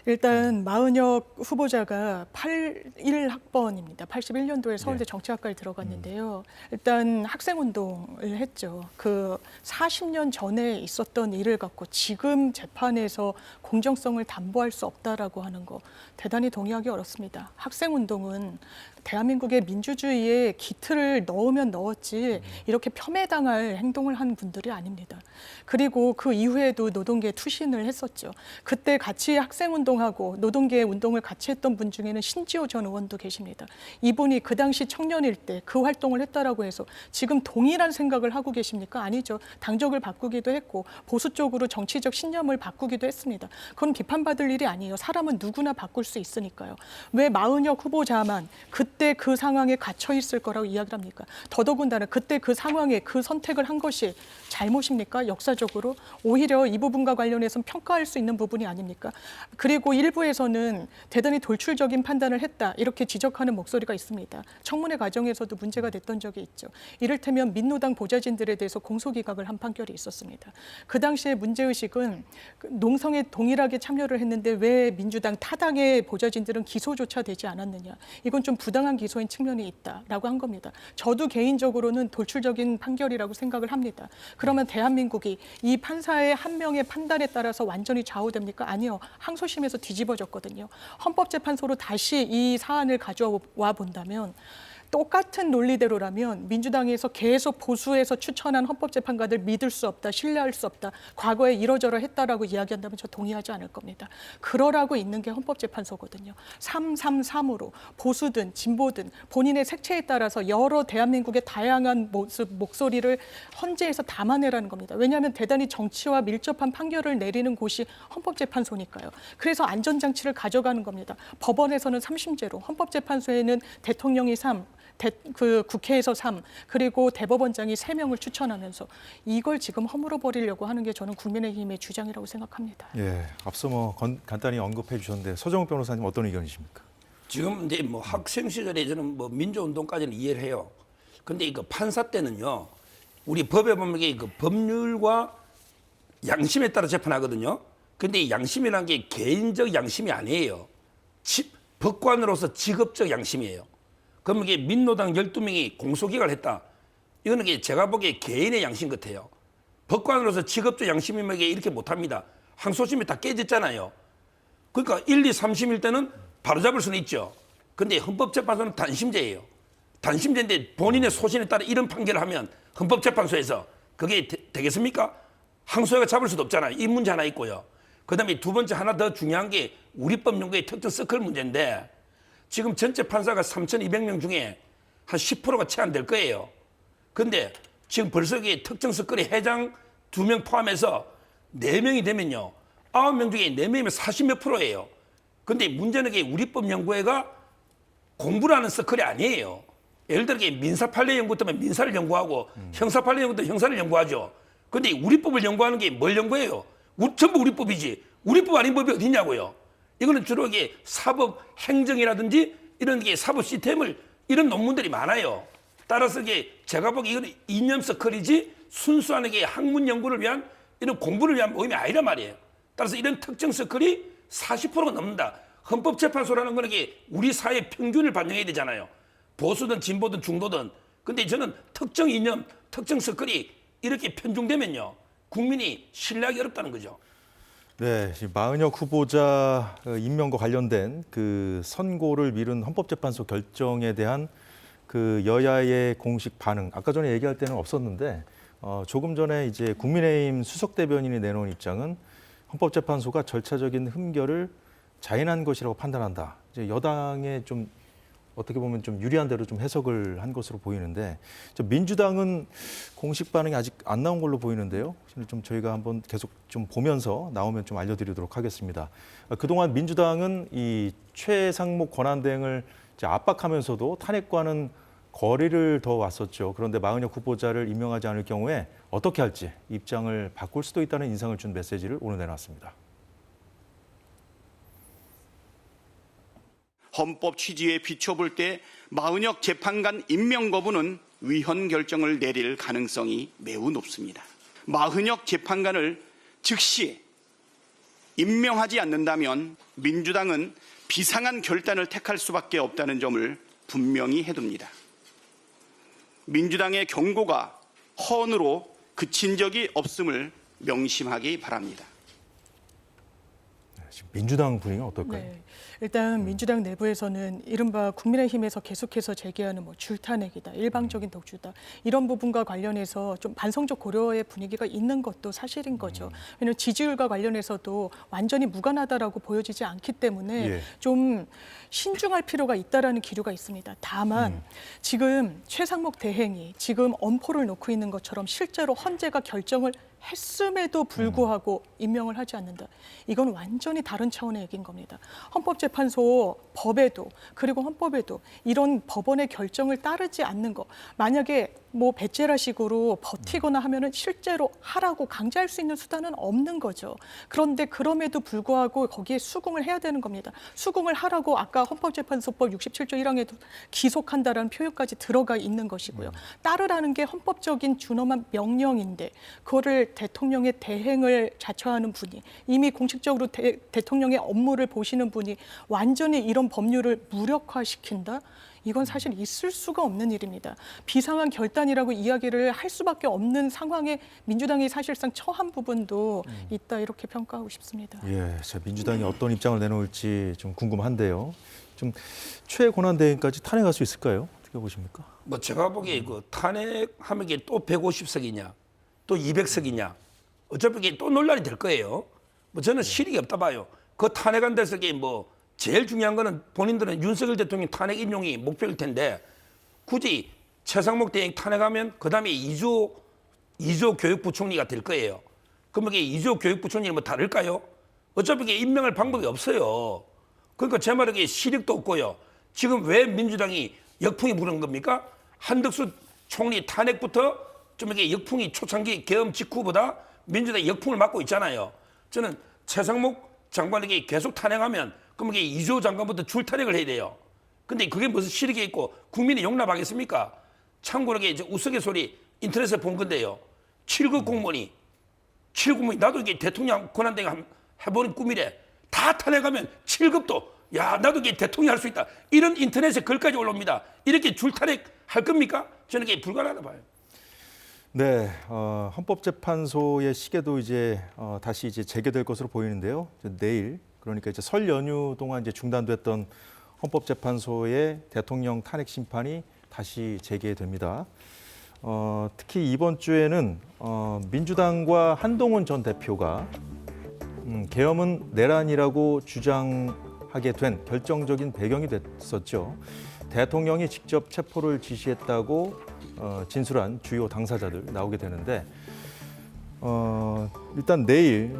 일단 마은혁 후보자가 81학번입니다. 81년도에 서울대 정치학과에 들어갔는데요. 일단 학생운동을 했죠. 그 40년 전에 있었던 일을 갖고 지금 재판에서 공정성을 담보할 수 없다라고 하는 거 대단히 동의하기 어렵습니다. 학생운동은 대한민국의 민주주의에 기틀을 넣으면 넣었지 이렇게 폄훼당할 행동을 한 분들이 아닙니다. 그리고 그 이후에도 노동계에 투신을 했었죠. 그때 같이 학생운동하고 노동계 운동을 같이 했던 분 중에는 신지호 전 의원도 계십니다. 이분이 그 당시 청년일 때 그 활동을 했다라고 해서 지금 동일한 생각을 하고 계십니까? 아니죠. 당적을 바꾸기도 했고 보수 쪽으로 정치적 신념을 바꾸기도 했습니다. 그건 비판받을 일이 아니에요. 사람은 누구나 바꿀 수 있으니까요. 왜 마은혁 후보자만 그때 그 상황에 갇혀 있을 거라고 이야기를 합니까? 더더군다나 그때 그 상황에 그 선택을 한 것이 잘못입니까? 역사적으로 오히려 이 부분과 관련해서는 평가할 수 있는 부분이 아닙니까? 그리고 일부에서는 대단히 돌출적인 판단을 했다 이렇게 지적하는 목소리가 있습니다. 청문회 과정에서도 문제가 됐던 적이 있죠. 이를테면 민노당 보좌진들에 대해서 공소기각을 한 판결이 있었습니다. 그 당시에 문제의식은 농성에 동일하게 참여를 했는데 왜 민주당 타당의 보좌진들은 기소조차 되지 않았느냐. 이건 좀 부당한 기소인 측면이 있다라고 한 겁니다. 저도 개인적으로는 돌출적인 판결이라고 생각을 합니다. 그러면 대한민국이 이 판사의 한 명의 판단에 따라서 완전히 좌우됩니까? 아니요. 항소심에서 뒤집어졌거든요. 헌법재판소로 다시 이 사안을 가져와 본다면 똑같은 논리대로라면 민주당에서 계속 보수에서 추천한 헌법재판관들 믿을 수 없다, 신뢰할 수 없다, 과거에 이러저러 했다라고 이야기한다면 저 동의하지 않을 겁니다. 그러라고 있는 게 헌법재판소거든요. 333으로 보수든 진보든 본인의 색채에 따라서 여러 대한민국의 다양한 모습, 목소리를 헌재에서 담아내라는 겁니다. 왜냐하면 대단히 정치와 밀접한 판결을 내리는 곳이 헌법재판소니까요. 그래서 안전장치를 가져가는 겁니다. 법원에서는 3심제로, 헌법재판소에는 대통령이 3, 국회에서 3, 그리고 대법원장이 3명을 추천하면서 이걸 지금 허물어 버리려고 하는 게 저는 국민의힘의 주장이라고 생각합니다. 예, 앞서 간단히 언급해 주셨는데 서정욱 변호사님 어떤 의견이십니까? 지금 이제 뭐 학생 시절에 저는 뭐 민주운동까지는 이해를 해요. 근데 이거 판사 때는요, 우리 법에 보면 이게 그 법률과 양심에 따라 재판하거든요. 근데 이 양심이라는 게 개인적 양심이 아니에요. 법관으로서 직업적 양심이에요. 그럼 이게 민노당 12명이 공소기각을 했다. 이거는 이게 제가 보기에 개인의 양심 같아요. 법관으로서 직업적 양심이면 이렇게 못합니다. 항소심이 다 깨졌잖아요. 그러니까 1, 2, 3심일 때는 바로잡을 수는 있죠. 근데 헌법재판소는 단심제예요. 단심제인데 본인의 소신에 따라 이런 판결을 하면 헌법재판소에서 그게 되겠습니까? 항소회가 잡을 수도 없잖아요. 이 문제 하나 있고요. 그다음에 두 번째 하나 더 중요한 게 우리법 연구의 특정 서클 문제인데 지금 전체 판사가 3,200명 중에 한 10%가 채 안 될 거예요. 근데 지금 벌써 이게 특정 서클의 회장 2명 포함해서 4명이 되면요. 9명 중에 4명이면 40몇 %예요. 근데 문제는 게 우리법 연구회가 공부를 하는 서클이 아니에요. 예를 들어 민사 판례 연구 때문에 민사를 연구하고 형사 판례 연구 때문에 형사를 연구하죠. 근데 우리법을 연구하는 게 뭘 연구해요? 전부 우리법이지. 우리법 아닌 법이 어디 있냐고요. 이거는 주로 이게 사법 행정이라든지 이런 게 사법 시스템을 이런 논문들이 많아요. 따라서 이게 제가 보기에 이거는 이념 서클이지 순수한 게 학문 연구를 위한 이런 공부를 위한 모임이 아니란 말이에요. 따라서 이런 특정 서클이 40%가 넘는다. 헌법재판소라는 거는 이게 우리 사회 평균을 반영해야 되잖아요. 보수든 진보든 중도든. 근데 저는 특정 이념, 특정 서클이 이렇게 편중되면요. 국민이 신뢰하기 어렵다는 거죠. 네, 지금 마은혁 후보자 임명과 관련된 그 선고를 미룬 헌법재판소 결정에 대한 그 여야의 공식 반응, 아까 전에 얘기할 때는 없었는데 조금 전에 이제 국민의힘 수석 대변인이 내놓은 입장은 헌법재판소가 절차적인 흠결을 자인한 것이라고 판단한다. 이제 여당에 좀 어떻게 보면 좀 유리한 대로 좀 해석을 한 것으로 보이는데 민주당은 공식 반응이 아직 안 나온 걸로 보이는데요. 좀 저희가 한번 계속 좀 보면서 나오면 좀 알려드리도록 하겠습니다. 그동안 민주당은 이 최상목 권한대행을 이제 압박하면서도 탄핵과는 거리를 더 왔었죠. 그런데 마은혁 후보자를 임명하지 않을 경우에 어떻게 할지 입장을 바꿀 수도 있다는 인상을 준 메시지를 오늘 내놨습니다. 헌법 취지에 비춰볼 때 마은혁 재판관 임명 거부는 위헌 결정을 내릴 가능성이 매우 높습니다. 마은혁 재판관을 즉시 임명하지 않는다면 민주당은 비상한 결단을 택할 수밖에 없다는 점을 분명히 해둡니다. 민주당의 경고가 허언으로 그친 적이 없음을 명심하기 바랍니다. 지금 민주당 분위기는 어떨까요? 네. 일단 민주당 내부에서는 이른바 국민의힘에서 계속해서 제기하는 뭐 줄탄핵이다, 일방적인 독주다 이런 부분과 관련해서 좀 반성적 고려의 분위기가 있는 것도 사실인 거죠. 왜냐하면 지지율과 관련해서도 완전히 무관하다라고 보여지지 않기 때문에 예. 좀 신중할 필요가 있다라는 기류가 있습니다. 다만 지금 최상목 대행이 지금 엄포를 놓고 있는 것처럼 실제로 헌재가 결정을 했음에도 불구하고 임명을 하지 않는다. 이건 완전히 다른 차원의 얘기인 겁니다. 헌법재판소 법에도 그리고 헌법에도 이런 법원의 결정을 따르지 않는 거. 만약에 뭐 배째라식으로 버티거나 하면은 실제로 하라고 강제할 수 있는 수단은 없는 거죠. 그런데 그럼에도 불구하고 거기에 수긍을 해야 되는 겁니다. 수긍을 하라고 아까 헌법재판소법 67조 1항에도 기속한다라는 표현까지 들어가 있는 것이고요. 따르라는 게 헌법적인 준엄한 명령인데 그거를 대통령의 대행을 자처하는 분이 이미 공식적으로 대통령의 업무를 보시는 분이 완전히 이런 법률을 무력화시킨다? 이건 사실 있을 수가 없는 일입니다. 비상한 결단이라고 이야기를 할 수밖에 없는 상황에 민주당이 사실상 처한 부분도 있다 이렇게 평가하고 싶습니다. 예, 자, 민주당이 어떤 입장을 내놓을지 좀 궁금한데요. 좀 최고난대행까지 탄핵할 수 있을까요? 어떻게 보십니까? 뭐 제가 보기에 그 탄핵하면 이게 또 150석이냐, 또 200석이냐, 어차피 이게 또 논란이 될 거예요. 뭐 저는 실익이 없다 봐요. 그 탄핵한 데서 이게 뭐 제일 중요한 거는 본인들은 윤석열 대통령 탄핵 인용이 목표일 텐데 굳이 최상목 대행 탄핵하면 그다음에 이주호 교육부총리가 될 거예요. 그럼 이게 이주호 교육부총리는 뭐 다를까요? 어차피 이게 임명할 방법이 없어요. 그러니까 제 말은 이게 실익도 없고요. 지금 왜 민주당이 역풍이 부는 겁니까? 한덕수 총리 탄핵부터 좀 이게 역풍이 초창기 계엄 직후보다 민주당이 역풍을 맞고 있잖아요. 저는 최상목 장관에게 계속 탄핵하면 그럼 이게 이조 장관부터 줄타력을 해야 돼요. 근데 그게 무슨 실익이 있고 국민이 용납하겠습니까? 참고로 이게 우스갯소리 인터넷에 본 건데요. 7급 공무원이 나도 이게 대통령 권한대행 해보는 꿈이래. 다 탄핵하면 7급도 야 나도 이게 대통령 할 수 있다. 이런 인터넷에 글까지 올라옵니다. 이렇게 줄타력 할 겁니까? 저는 이게 불가능하다 봐요. 네, 헌법재판소의 시계도 이제 다시 이제 재개될 것으로 보이는데요. 내일 그러니까 이제 설 연휴 동안 이제 중단됐던 헌법재판소의 대통령 탄핵 심판이 다시 재개됩니다. 특히 이번 주에는 민주당과 한동훈 전 대표가 계엄은 내란이라고 주장하게 된 결정적인 배경이 됐었죠. 대통령이 직접 체포를 지시했다고 진술한 주요 당사자들 나오게 되는데 일단 내일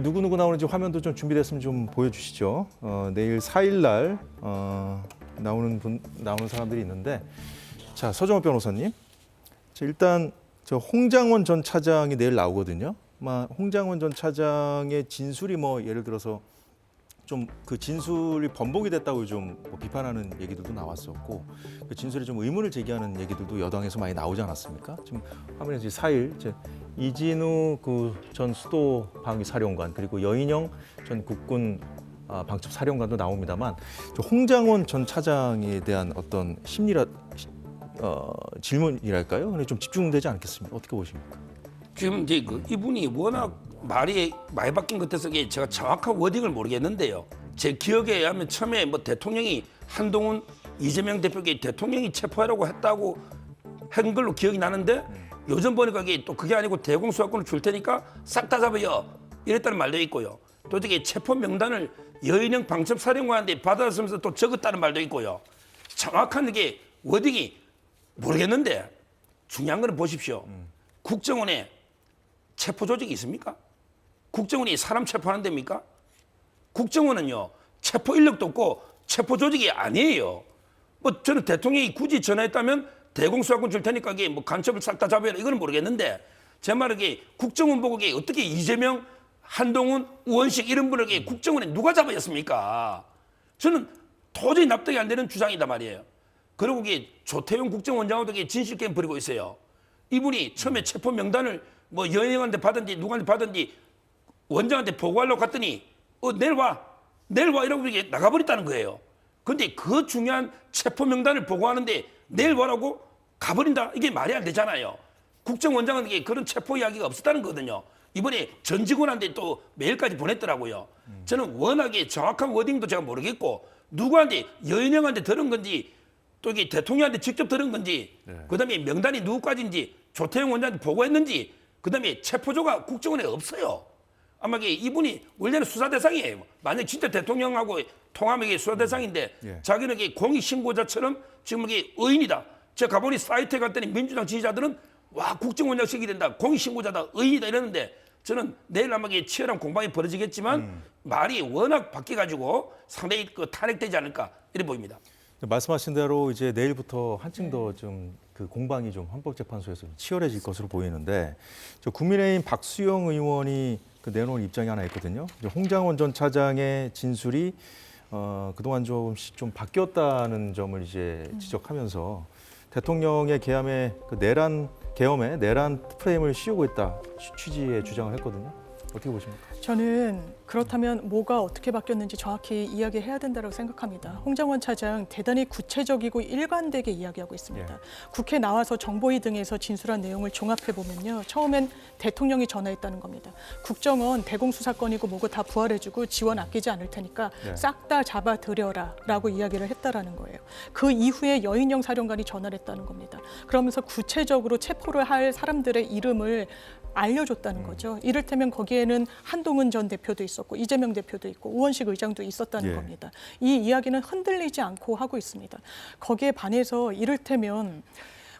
누구 나오는지 화면도 좀 준비됐으면 좀 보여주시죠. 내일 4일 날 나오는 사람들이 있는데 자 서정호 변호사님, 일단 저 홍장원 전 차장이 내일 나오거든요. 홍장원 전 차장의 진술이 예를 들어서 좀 그 진술이 번복이 됐다고 좀 비판하는 얘기들도 나왔었고 그 진술에 좀 의문을 제기하는 얘기들도 여당에서 많이 나오지 않았습니까? 지금 화면에 4일 이진우 그 전 수도 방위 사령관 그리고 여인영 전 국군 방첩 사령관도 나옵니다만 홍장원 전 차장에 대한 어떤 질문이랄까요? 근데 좀 집중되지 않겠습니까? 어떻게 보십니까? 지금 이제 이분이 워낙 말이 많이 바뀐 것 같아서 제가 정확한 워딩을 모르겠는데요. 제 기억에 의하면 처음에 대통령이 한동훈 이재명 대표에게 대통령이 체포하라고 했다고 한 걸로 기억이 나는데 요즘 보니까 그게 아니고 대공수사권을 줄 테니까 싹 다 잡아요. 이랬다는 말도 있고요. 또 이게 체포 명단을 여인영 방첩사령관한테 받았으면서 또 적었다는 말도 있고요. 정확한 이게 워딩이 모르겠는데 중요한 거는 보십시오. 국정원에 체포 조직이 있습니까? 국정원이 사람 체포하는 데입니까? 국정원은요 체포 인력도 없고 체포 조직이 아니에요. 저는 대통령이 굳이 전화했다면 대공수사권 줄 테니까 간첩을 싹 다 잡아라 이거는 모르겠는데 제 말은 국정원 보고 어떻게 이재명, 한동훈, 우원식 이런 분을 국정원에 누가 잡아였습니까? 저는 도저히 납득이 안 되는 주장이다 말이에요. 그리고 조태용 국정원장도 진실 게임 벌이고 있어요. 이분이 처음에 체포 명단을 여인영한테 받은지 누구한테 받은지 원장한테 보고하려고 갔더니 내일 와 이러고 나가버렸다는 거예요. 그런데 그 중요한 체포 명단을 보고하는데 내일 와라고 가버린다? 이게 말이 안 되잖아요. 국정원장은 그런 체포 이야기가 없었다는 거거든요. 이번에 전 직원한테 또 메일까지 보냈더라고요. 저는 워낙에 정확한 워딩도 제가 모르겠고 누구한테 여인영한테 들은 건지 또 대통령한테 직접 들은 건지 그다음에 명단이 누구까지인지 조태용 원장한테 보고했는지 그다음에 체포조가 국정원에 없어요. 아마 이분이 원래는 수사 대상이에요. 만약 진짜 대통령하고 통하면 수사 대상인데 자기는 공익 신고자처럼 지금 의인이다. 제가 가보니 사이트에 갔더니 민주당 지지자들은 와 국정원장 시기 된다. 공익 신고자다. 의인이다 이러는데 저는 내일 아마 치열한 공방이 벌어지겠지만 말이 워낙 바뀌어가지고 상당히 탄핵되지 않을까 이래 보입니다. 말씀하신 대로 이제 내일부터 한층 더 좀 그 공방이 좀 헌법재판소에서 치열해질 것으로 보이는데 국민의힘 박수영 의원이 내놓은 입장이 하나 있거든요. 홍장원 전 차장의 진술이 그동안 조금씩 좀 바뀌었다는 점을 이제 지적하면서 대통령의 계엄에 내란 프레임을 씌우고 있다 취지의 주장을 했거든요. 어떻게 보십니까? 저는 그렇다면 뭐가 어떻게 바뀌었는지 정확히 이야기해야 된다고 생각합니다. 홍장원 차장 대단히 구체적이고 일관되게 이야기하고 있습니다. 국회 나와서 정보위 등에서 진술한 내용을 종합해 보면요. 처음엔 대통령이 전화했다는 겁니다. 국정원 대공수사권이고 뭐고 다 부활해주고 지원 아끼지 않을 테니까 싹 다 잡아들여라라고 이야기를 했다라는 거예요. 그 이후에 여인영 사령관이 전화를 했다는 겁니다. 그러면서 구체적으로 체포를 할 사람들의 이름을 알려줬다는 거죠. 이를테면 거기에는 한동훈 전 대표도 있었고 이재명 대표도 있고 우원식 의장도 있었다는 겁니다. 이 이야기는 흔들리지 않고 하고 있습니다. 거기에 반해서 이를테면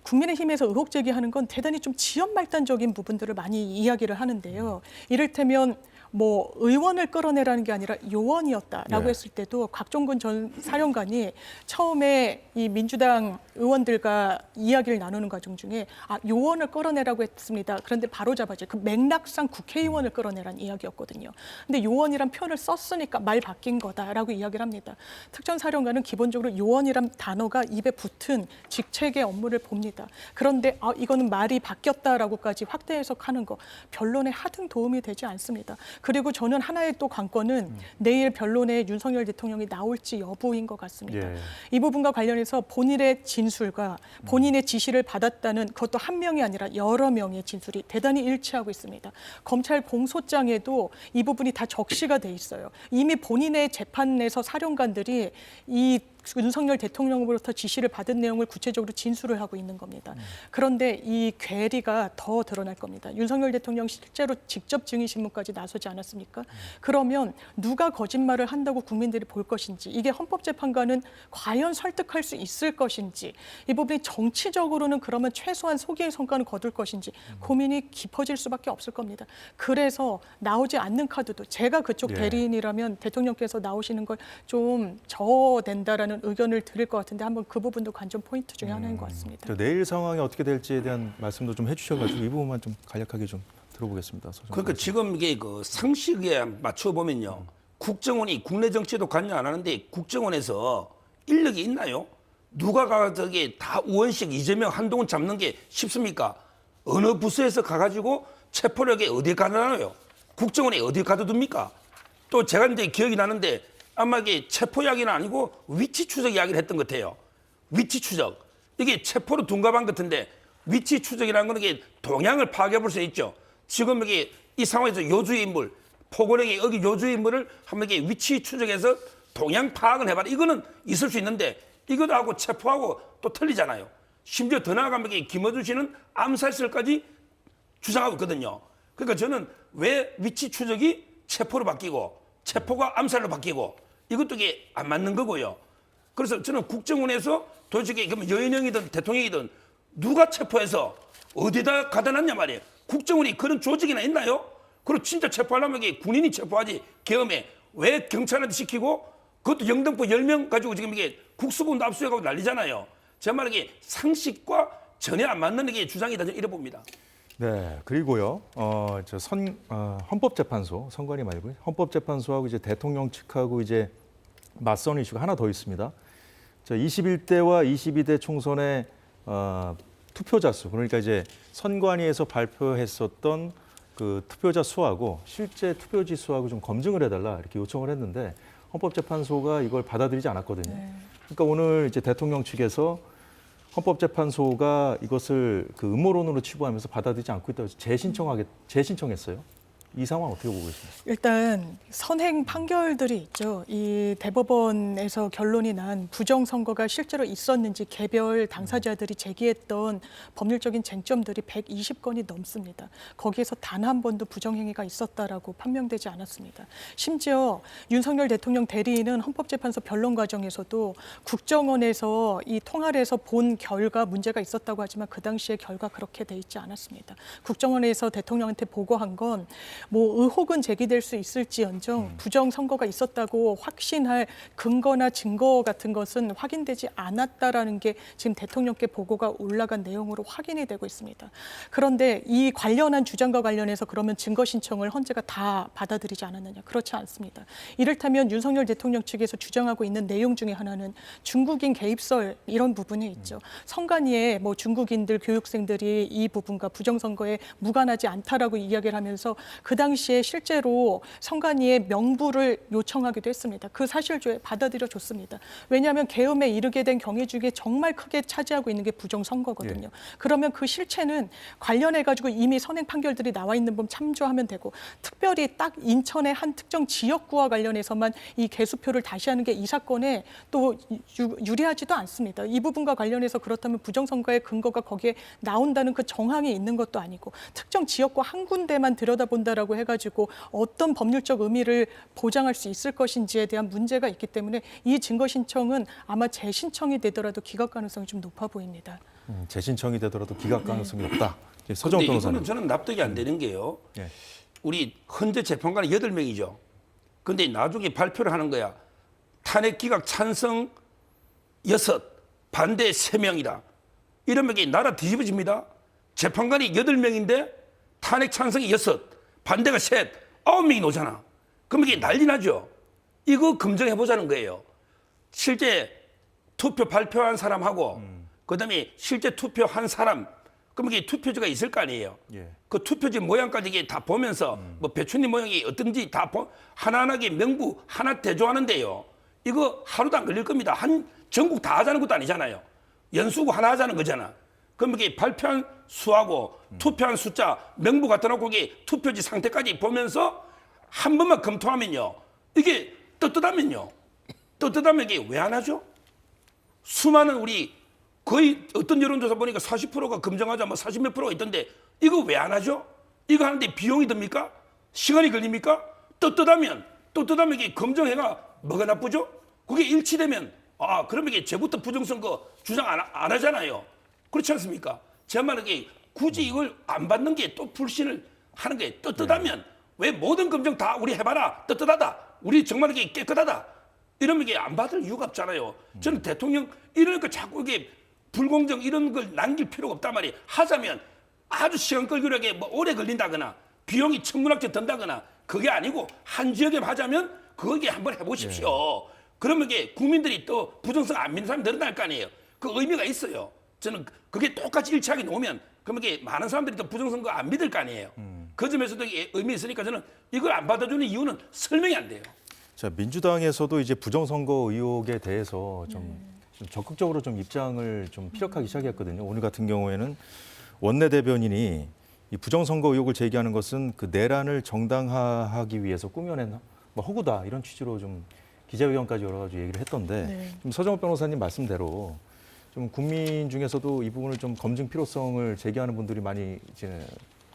국민의힘에서 의혹 제기하는 건 대단히 좀 지연말단적인 부분들을 많이 이야기를 하는데요. 이를테면 뭐 의원을 끌어내라는 게 아니라 요원이었다라고 네. 했을 때도 곽종근 전 사령관이 처음에 이 민주당 의원들과 이야기를 나누는 과정 중에 요원을 끌어내라고 했습니다. 그런데 바로 잡아죠. 그 맥락상 국회의원을 끌어내라는 이야기였거든요. 근데 요원이란 표현을 썼으니까 말 바뀐 거다라고 이야기를 합니다. 특전사령관은 기본적으로 요원이란 단어가 입에 붙은 직책의 업무를 봅니다. 그런데 이거는 말이 바뀌었다라고까지 확대 해석하는 거 변론에 하등 도움이 되지 않습니다. 그리고 저는 하나의 또 관건은 내일 변론에 윤석열 대통령이 나올지 여부인 것 같습니다. 예. 이 부분과 관련해서 본인의 진술과 본인의 지시를 받았다는 그것도 한 명이 아니라 여러 명의 진술이 대단히 일치하고 있습니다. 검찰 공소장에도 이 부분이 다 적시가 돼 있어요. 이미 본인의 재판에서 사령관들이 이 윤석열 대통령으로부터 지시를 받은 내용을 구체적으로 진술을 하고 있는 겁니다. 그런데 이 괴리가 더 드러날 겁니다. 윤석열 대통령 실제로 직접 증인 신문까지 나서지 않았습니까? 그러면 누가 거짓말을 한다고 국민들이 볼 것인지, 이게 헌법재판관은 과연 설득할 수 있을 것인지, 이 부분이 정치적으로는 그러면 최소한 소기의 성과는 거둘 것인지 고민이 깊어질 수밖에 없을 겁니다. 그래서 나오지 않는 카드도 제가 그쪽 대리인이라면 대통령께서 나오시는 걸 좀 저된다라는 의견을 드릴 것 같은데 한번 그 부분도 관전 포인트 중에 하나인 것 같습니다. 내일 상황이 어떻게 될지에 대한 말씀도 좀 해주셔가지고 이 부분만 좀 간략하게 좀 들어보겠습니다. 그러니까 지금 이게 그 상식에 맞춰 보면요, 국정원이 국내 정치도 관여 안 하는데 국정원에서 인력이 있나요? 누가 가 저기 다 우원식, 이재명, 한동훈 잡는 게 쉽습니까? 어느 부서에서 가가지고 체포력에 어디에 가둬놔요? 국정원에 어디에 가둬둡니까? 또 제가 이제 기억이 나는데 아마 이게 체포 이야기는 아니고 위치 추적 이야기를 했던 것 같아요. 위치 추적. 이게 체포로 둔갑한 것 같은데 위치 추적이라는 건 이게 동향을 파악해 볼 수 있죠. 지금 여기 이 상황에서 요주의 인물, 포고령의 여기 요주의 인물을 한번 이게 위치 추적해서 동향 파악을 해봐라. 이거는 있을 수 있는데 이것도 하고 체포하고 또 틀리잖아요. 심지어 더 나아가면 이게 김어준 씨는 암살설까지 주장하고 있거든요. 그러니까 저는 왜 위치 추적이 체포로 바뀌고 체포가 암살로 바뀌고 이것도 이게 안 맞는 거고요. 그래서 저는 국정원에서 도대체 그러면 여인형이든 대통령이든 누가 체포해서 어디다 가다 놨냐 말이에요. 국정원이 그런 조직이나 있나요? 그리고 진짜 체포하려면 이게 군인이 체포하지 계엄에 왜 경찰한테 시키고 그것도 영등포 10명 가지고 지금 이게 국수본도 압수해가고 난리잖아요. 제 말은 이게 상식과 전혀 안 맞는 이게 주장이다 저는 이래 봅니다. 네, 그리고요, 헌법재판소, 선관위 말고요, 헌법재판소하고 이제 대통령 측하고 이제 맞선 이슈가 하나 더 있습니다. 21대와 22대 총선의 투표자 수, 그러니까 이제 선관위에서 발표했었던 그 투표자 수하고 실제 투표지 수하고 좀 검증을 해달라 이렇게 요청을 했는데 헌법재판소가 이걸 받아들이지 않았거든요. 그러니까 오늘 이제 대통령 측에서 헌법재판소가 이것을 그 음모론으로 치부하면서 받아들이지 않고 있다고 재신청했어요. 이 상황 어떻게 보고 계십니까? 일단 선행 판결들이 있죠. 이 대법원에서 결론이 난 부정선거가 실제로 있었는지 개별 당사자들이 제기했던 법률적인 쟁점들이 120건이 넘습니다. 거기에서 단 한 번도 부정행위가 있었다라고 판명되지 않았습니다. 심지어 윤석열 대통령 대리인은 헌법재판소 변론 과정에서도 국정원에서 이 통화를 해서 본 결과 문제가 있었다고 하지만 그 당시에 결과 그렇게 돼 있지 않았습니다. 국정원에서 대통령한테 보고한 건 뭐 의혹은 제기될 수 있을지언정 부정 선거가 있었다고 확신할 근거나 증거 같은 것은 확인되지 않았다라는 게 지금 대통령께 보고가 올라간 내용으로 확인이 되고 있습니다. 그런데 이 관련한 주장과 관련해서 그러면 증거 신청을 헌재가 다 받아들이지 않았느냐? 그렇지 않습니다. 이를테면 윤석열 대통령 측에서 주장하고 있는 내용 중에 하나는 중국인 개입설 이런 부분이 있죠. 선관위에 뭐 중국인들 교육생들이 이 부분과 부정선거에 무관하지 않다라고 이야기를 하면서 그 당시에 실제로 선관위에 명부를 요청하기도 했습니다. 그 사실조에 받아들여줬습니다. 왜냐하면 계엄에 이르게 된 경위 중에 정말 크게 차지하고 있는 게 부정선거거든요. 그러면 그 실체는 관련해가지고 이미 선행 판결들이 나와 있는 법 참조하면 되고 특별히 딱 인천의 한 특정 지역구와 관련해서만 이 개수표를 다시 하는 게 이 사건에 또 유리하지도 않습니다. 이 부분과 관련해서 그렇다면 부정선거의 근거가 거기에 나온다는 그 정황이 있는 것도 아니고 특정 지역구 한 군데만 들여다본다라고 해가지고 어떤 법률적 의미를 보장할 수 있을 것인지에 대한 문제가 있기 때문에 이 증거 신청은 아마 재신청이 되더라도 기각 가능성이 좀 높아 보입니다. 재신청이 되더라도 기각 가능성이 높다. 서정 변호사님. 이거는 저는 납득이 안 되는 게요. 우리 현재 재판관이 8명이죠. 근데 나중에 발표를 하는 거야. 탄핵 기각 찬성 6, 반대 3명이다. 이러면 이게 나라 뒤집어집니다. 재판관이 8명인데 탄핵 찬성이 6, 반대가 3, 9명이 나오잖아. 그럼 이게 난리 나죠. 이거 검증해보자는 거예요. 실제 투표 발표한 사람하고 그다음에 실제 투표한 사람, 그럼 이게 투표지가 있을 거 아니에요. 예. 그 투표지 모양까지 이게 다 보면서 뭐 배추잎 모양이 어떤지 다 하나하나게 명부 하나 대조하는데요. 이거 하루도 안 걸릴 겁니다. 한 전국 다 하자는 것도 아니잖아요. 연수고 하나 하자는 거잖아. 그럼 이게 발표한 수하고 투표한 숫자 명부 갖다 놓고 이게 투표지 상태까지 보면서 한 번만 검토하면요. 이게 떳떳하면요. 떳떳하면 이게 왜 안 하죠? 수많은 우리 거의 어떤 여론조사 보니까 40%가 검증하자 뭐 40몇 프로가 있던데 이거 왜 안 하죠? 이거 하는데 비용이 듭니까? 시간이 걸립니까? 떳떳하면 이게 검증해가 뭐가 나쁘죠? 그게 일치되면 그러면 이게 제부터 부정선거 주장 안 하잖아요. 그렇지 않습니까? 제 말은 이게 굳이 이걸 안 받는 게 또 불신을 하는 게 떳떳하면 왜 모든 검증 다 우리 해봐라 떳떳하다 우리 정말 이게 깨끗하다 이러면 이게 안 받을 이유가 없잖아요. 저는 대통령 이러니까 자꾸 이게 불공정 이런 걸 남길 필요가 없단 말이에요. 하자면 아주 시간 끌기력에 뭐 오래 걸린다거나 비용이 천문학적 든다거나 그게 아니고 한 지역에 하자면 거기에 한번 해보십시오. 그러면 이게 국민들이 또 부정성 안 믿는 사람이 늘어날 거 아니에요. 그 의미가 있어요. 저는 그게 똑같이 일치하게 놓으면 그러면 이게 많은 사람들이 또 부정선거 안 믿을 거 아니에요. 그 점에서도 이게 의미 있으니까 저는 이걸 안 받아주는 이유는 설명이 안 돼요. 자, 민주당에서도 이제 부정선거 의혹에 대해서 좀 적극적으로 좀 입장을 좀 피력하기 시작했거든요. 오늘 같은 경우에는 원내대변인이 이 부정선거 의혹을 제기하는 것은 그 내란을 정당화하기 위해서 꾸며낸 뭐 허구다 이런 취지로 좀 기자회견까지 열어가지고 얘기를 했던데 네. 좀 서정호 변호사님 말씀대로 좀 국민 중에서도 이 부분을 좀 검증 필요성을 제기하는 분들이 많이 이제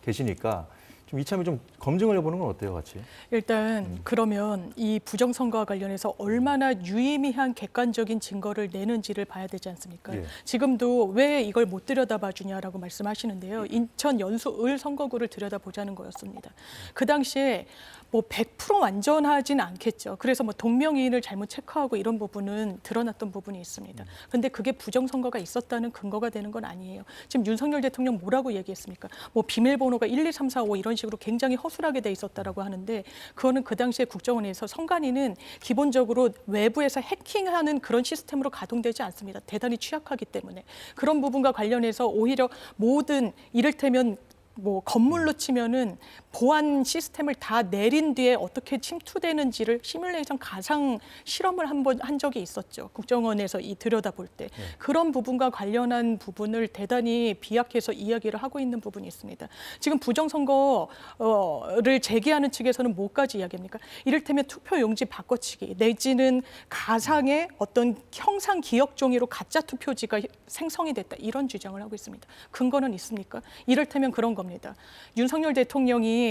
계시니까 좀 이참에 좀 검증을 해보는 건 어때요, 같이? 일단 그러면 이 부정선거와 관련해서 얼마나 유의미한 객관적인 증거를 내는지를 봐야 되지 않습니까? 예. 지금도 왜 이걸 못 들여다봐 주냐라고 말씀하시는데요. 인천 연수 을 선거구를 들여다보자는 거였습니다. 그 당시에 뭐 100% 완전하진 않겠죠. 그래서 뭐 동명이인을 잘못 체크하고 이런 부분은 드러났던 부분이 있습니다. 그런데 그게 부정선거가 있었다는 근거가 되는 건 아니에요. 지금 윤석열 대통령 뭐라고 얘기했습니까? 뭐 비밀번호가 1, 2, 3, 4, 5 이런 식으로 굉장히 허술하게 돼 있었다라고 하는데 그거는 그 당시에 국정원에서 선관위는 기본적으로 외부에서 해킹하는 그런 시스템으로 가동되지 않습니다. 대단히 취약하기 때문에. 그런 부분과 관련해서 오히려 모든 이를테면 뭐 건물로 치면은 보안 시스템을 다 내린 뒤에 어떻게 침투되는지를 시뮬레이션 가상 실험을 한 적이 있었죠. 국정원에서 이 들여다볼 때. 그런 부분과 관련한 부분을 대단히 비약해서 이야기를 하고 있는 부분이 있습니다. 지금 부정선거를 제기하는 측에서는 뭐까지 이야기합니까? 이를테면 투표용지 바꿔치기 내지는 가상의 어떤 형상 기억 종이로 가짜 투표지가 생성이 됐다. 이런 주장을 하고 있습니다. 근거는 있습니까? 이를테면 그런 겁니다. 윤석열 대통령이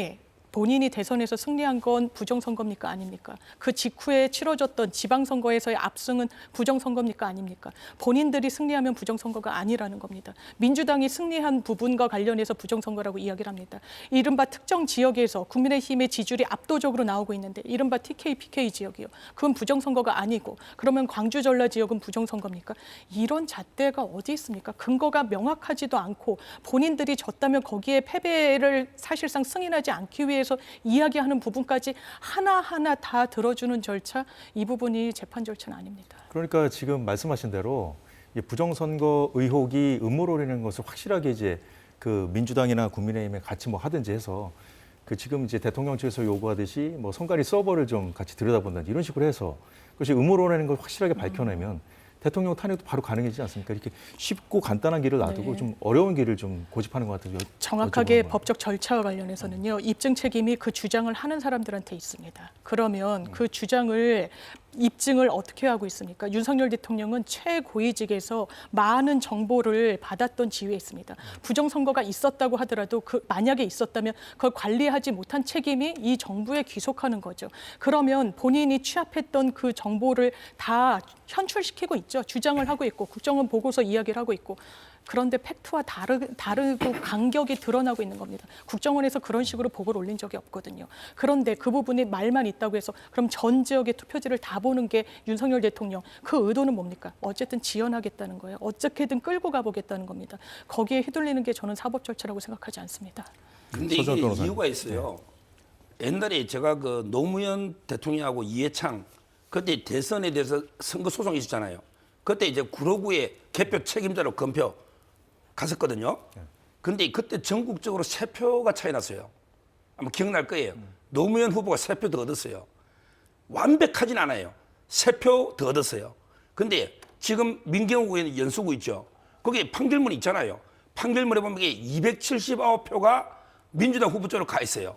본인이 대선에서 승리한 건 부정선거입니까? 아닙니까? 그 직후에 치러졌던 지방선거에서의 압승은 부정선거입니까? 아닙니까? 본인들이 승리하면 부정선거가 아니라는 겁니다. 민주당이 승리한 부분과 관련해서 부정선거라고 이야기를 합니다. 이른바 특정 지역에서 국민의힘의 지지율이 압도적으로 나오고 있는데 이른바 TK, PK 지역이요. 그건 부정선거가 아니고 그러면 광주, 전라 지역은 부정선거입니까? 이런 잣대가 어디 있습니까? 근거가 명확하지도 않고 본인들이 졌다면 거기에 패배를 사실상 승인하지 않기 위해 서 이야기하는 부분까지 하나하나 다 들어주는 절차, 이 부분이 재판 절차는 아닙니다. 그러니까 지금 말씀하신 대로 이 부정선거 의혹이 음모론이라는 것을 확실하게 이제 그 민주당이나 국민의힘에 같이 뭐 하든지 해서 그 지금 이제 대통령 측에서 요구하듯이 뭐 선관위 서버를 좀 같이 들여다본다든지 이런 식으로 해서 그것이 음모론이라는 걸 확실하게 밝혀내면 대통령 탄핵도 바로 가능해지지 않습니까? 이렇게 쉽고 간단한 길을 놔두고 네. 좀 어려운 길을 좀 고집하는 것 같아요. 정확하게 법적 절차와 관련해서는요. 입증 책임이 그 주장을 하는 사람들한테 있습니다. 그러면 그 주장을 입증을 어떻게 하고 있습니까? 윤석열 대통령은 최고위직에서 많은 정보를 받았던 지위에 있습니다. 부정선거가 있었다고 하더라도 만약에 있었다면 그걸 관리하지 못한 책임이 이 정부에 귀속하는 거죠. 그러면 본인이 취합했던 그 정보를 다 현출시키고 있죠. 주장을 하고 있고 국정원 보고서 이야기를 하고 있고 그런데 팩트와 다르고 간격이 드러나고 있는 겁니다. 국정원에서 그런 식으로 보고를 올린 적이 없거든요. 그런데 그 부분이 말만 있다고 해서 그럼 전 지역의 투표지를 다 보는 게 윤석열 대통령, 그 의도는 뭡니까? 어쨌든 지연하겠다는 거예요. 어떻게든 끌고 가보겠다는 겁니다. 거기에 휘둘리는 게 저는 사법 절차라고 생각하지 않습니다. 근데 이게 이유가 있어요. 옛날에 제가 그 노무현 대통령하고 이해창 그때 대선에 대해서 선거 소송이 있었잖아요. 그때 이제 구로구의 개표 책임자로 검표 갔었거든요. 근데 그때 전국적으로 3표가 차이 났어요. 아마 기억날 거예요. 노무현 후보가 3표 더 얻었어요. 완벽하진 않아요. 3표 더 얻었어요. 근데 지금 민경욱 의원 연수구 있죠. 거기 판결문 있잖아요. 판결문에 보면 이게 279표가 민주당 후보 쪽으로 가 있어요.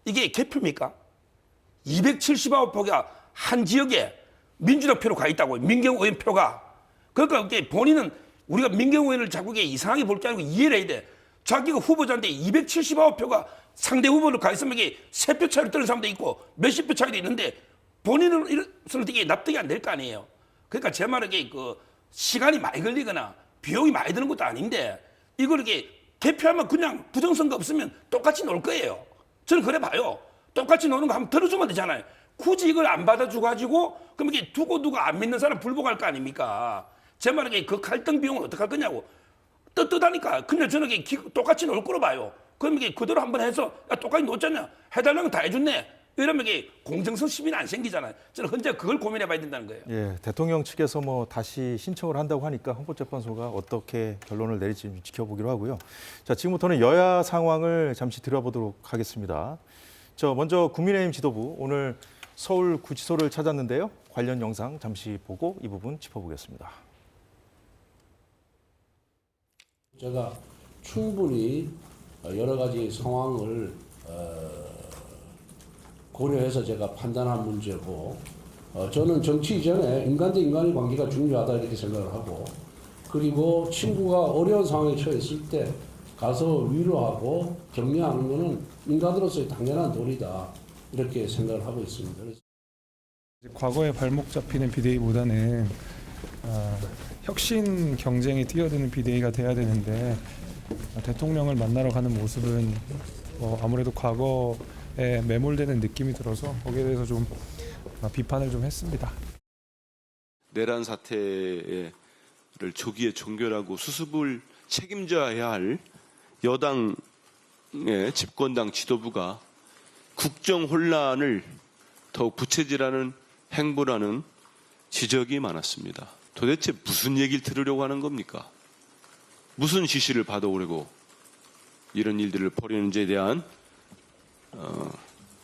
이게 개표입니까? 279표가 한 지역에 민주당 표로 가 있다고요. 민경욱 의원 표가. 그러니까 이게 본인은 우리가 민경욱 의원을 자꾸 이상하게 볼 게 아니고 이해를 해야 돼. 자기가 후보자인데 279표가 상대 후보로 가 있으면 이게 3표 차이로 뜨는 사람도 있고 몇십 표 차이도 있는데 본인은 이런 되게 납득이 안 될 거 아니에요. 그러니까 제 말은 이게 그 시간이 많이 걸리거나 비용이 많이 드는 것도 아닌데 이걸 이렇게 개표하면 그냥 부정선거 없으면 똑같이 놀 거예요. 저는 그래 봐요. 똑같이 노는 거 한번 들어주면 되잖아요. 굳이 이걸 안 받아줘 가지고 그럼 이게 두고 안 믿는 사람 불복할 거 아닙니까? 제 말은 그 갈등 비용을 어떻게 할 거냐고. 떳떳하니까 그냥 저는 똑같이 놀 거로 봐요. 그럼 이게 그대로 한번 해서 야, 똑같이 놓잖냐. 해달라는 거 다 해줬네. 이러면 이게 공정성 시비는 안 생기잖아요. 저는 현재 그걸 고민해 봐야 된다는 거예요. 예, 대통령 측에서 뭐 다시 신청을 한다고 하니까 헌법재판소가 어떻게 결론을 내릴지 지켜보기로 하고요. 자, 지금부터는 여야 상황을 잠시 들여보도록 하겠습니다. 먼저 국민의힘 지도부 오늘 서울 구치소를 찾았는데요. 관련 영상 잠시 보고 이 부분 짚어보겠습니다. 제가 충분히 여러 가지 상황을 고려해서 제가 판단한 문제고 저는 정치 이전에 인간 대 인간의 관계가 중요하다 이렇게 생각을 하고 그리고 친구가 어려운 상황에 처했을 때 가서 위로하고 격려하는 것은 인간으로서의 당연한 도리다 이렇게 생각을 하고 있습니다. 과거에 발목 잡히는 비대위보다는 혁신 경쟁에 뛰어드는 비대위가 돼야 되는데 대통령을 만나러 가는 모습은 아무래도 과거에 매몰되는 느낌이 들어서 거기에 대해서 좀 비판을 좀 했습니다. 내란 사태를 조기에 종결하고 수습을 책임져야 할 여당의 집권당 지도부가 국정 혼란을 더욱 부채질하는 행보라는 지적이 많았습니다. 도대체 무슨 얘기를 들으려고 하는 겁니까? 무슨 지시를 받아오려고 이런 일들을 벌이는지에 대한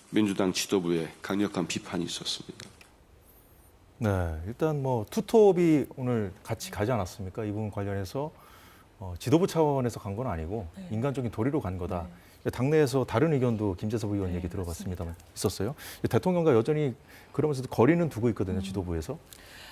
민주당 지도부의 강력한 비판이 있었습니다. 네, 일단 뭐 투톱이 오늘 같이 가지 않았습니까? 이 부분 관련해서 지도부 차원에서 간 건 아니고 인간적인 도리로 간 거다. 당내에서 다른 의견도 김재섭 의원 얘기 들어봤습니다만 있었어요. 대통령과 여전히 그러면서도 거리는 두고 있거든요, 지도부에서.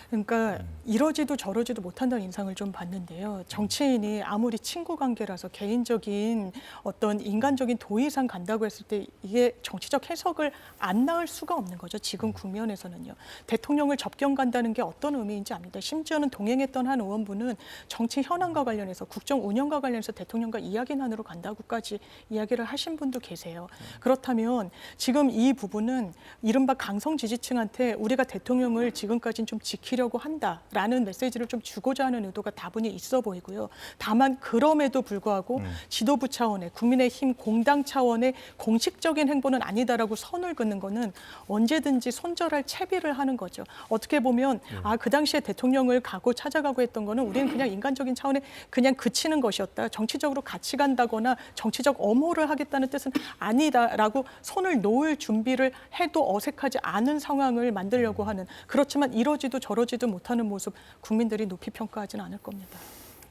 그러니까 이러지도 저러지도 못한다는 인상을 좀 받는데요. 정치인이 아무리 친구 관계라서 개인적인 어떤 인간적인 도의상 간다고 했을 때 이게 정치적 해석을 안 낳을 수가 없는 거죠. 지금 국면에서는요. 대통령을 접견 간다는 게 어떤 의미인지 압니다. 심지어는 동행했던 한 의원분은 정치 현안과 관련해서 국정 운영과 관련해서 대통령과 이야기 나누러 간다고까지 이야기를 하신 분도 계세요. 그렇다면 지금 이 부분은 이른바 강성 지지층한테 우리가 대통령을 지금까지는 좀 지키려고 한다라는 메시지를 좀 주고자 하는 의도가 다분히 있어 보이고요. 다만 그럼에도 불구하고 지도부 차원의 국민의힘 공당 차원의 공식적인 행보는 아니다라고 선을 긋는 거는 언제든지 손절할 채비를 하는 거죠. 어떻게 보면 그 당시에 대통령을 가고 찾아가고 했던 거는 우리는 그냥 인간적인 차원에 그냥 그치는 것이었다. 정치적으로 같이 간다거나 정치적 엄호를 하겠다는 뜻은 아니다라고 손을 놓을 준비를 해도 어색하지 않은 상황을 만들려고 하는 그렇지만 이러지도 저러지도 못하는 모습 국민들이 높이 평가하지는 않을 겁니다.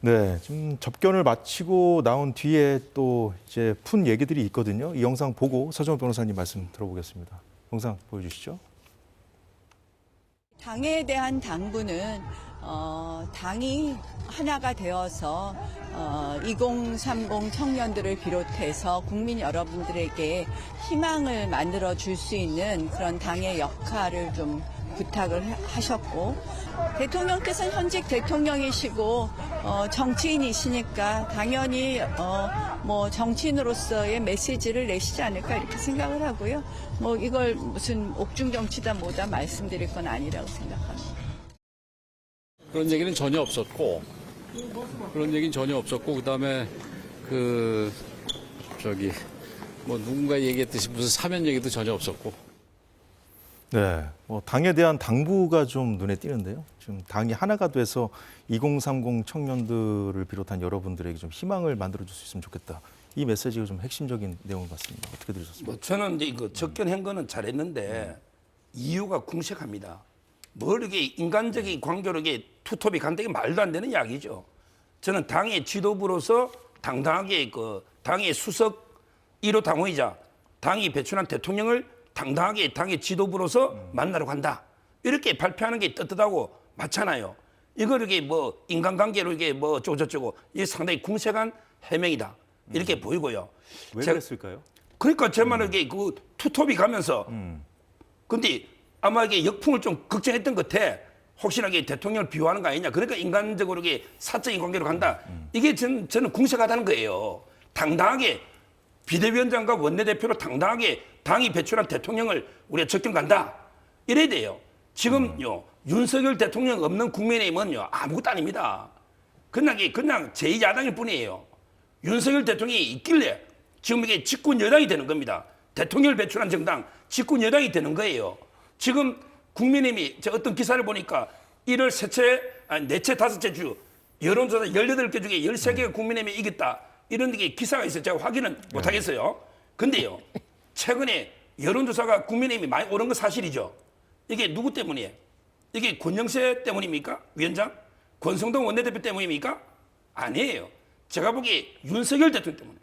네, 지금 접견을 마치고 나온 뒤에 또 이제 푼 얘기들이 있거든요. 이 영상 보고 서정호 변호사님 말씀 들어보겠습니다. 영상 보여주시죠. 당에 대한 당부는 당이 하나가 되어서 2030 청년들을 비롯해서 국민 여러분들에게 희망을 만들어 줄 수 있는 그런 당의 역할을 좀 부탁을 하셨고, 대통령께서는 현직 대통령이시고 정치인이시니까 당연히 뭐 정치인으로서의 메시지를 내시지 않을까 이렇게 생각을 하고요. 뭐 이걸 무슨 옥중 정치다 뭐다 말씀드릴 건 아니라고 생각합니다. 그런 얘기는 전혀 없었고, 그다음에 뭐 누군가 얘기했듯이 무슨 사면 얘기도 전혀 없었고. 네, 당에 대한 당부가 좀 눈에 띄는데요. 지금 당이 하나가 돼서 2030 청년들을 비롯한 여러분들에게 좀 희망을 만들어줄 수 있으면 좋겠다. 이 메시지가 좀 핵심적인 내용 같습니다. 어떻게 들으셨습니까? 뭐 저는 이제 이거 접견한 거는 잘했는데 이유가 궁색합니다. 뭘 이렇게 인간적인 관계로 이게 투톱이 간다, 이게 말도 안 되는 이야기죠. 저는 당의 지도부로서 당당하게 당의 수석 1호 당원이자 당이 배출한 대통령을 당당하게 당의 지도부로서 만나러 간다. 이렇게 발표하는 게 떳떳하고 맞잖아요. 이걸 이렇게 뭐 인간관계로 이게 뭐 어쩌고저쩌고, 이게 상당히 궁색한 해명이다. 이렇게 보이고요. 왜 그랬을까요? 그러니까 제 말은 이게 그 투톱이 가면서 근데 아마 이게 역풍을 좀 걱정했던 것 같아. 혹시나 이게 대통령을 비호하는 거 아니냐. 그러니까 인간적으로 이게 사적인 관계로 간다. 이게 저는 궁색하다는 거예요. 당당하게 비대위원장과 원내대표로 당당하게 당이 배출한 대통령을 우리가 접견 간다. 이래야 돼요. 지금요, 윤석열 대통령 없는 국민의힘은요, 아무것도 아닙니다. 그냥 제2야당일 뿐이에요. 윤석열 대통령이 있길래 지금 이게 집권 여당이 되는 겁니다. 대통령을 배출한 정당, 집권 여당이 되는 거예요. 지금 국민의힘이 제가 어떤 기사를 보니까 1월 4채, 5채 주 여론조사 18개 중에 13개가 국민의힘이 이겼다. 이런 게 기사가 있어요. 제가 확인은 못하겠어요. 근데요, 최근에 여론조사가 국민의힘이 많이 오른 건 사실이죠. 이게 누구 때문이에요? 이게 권영세 때문입니까? 위원장? 권성동 원내대표 때문입니까? 아니에요. 제가 보기에 윤석열 대통령 때문에.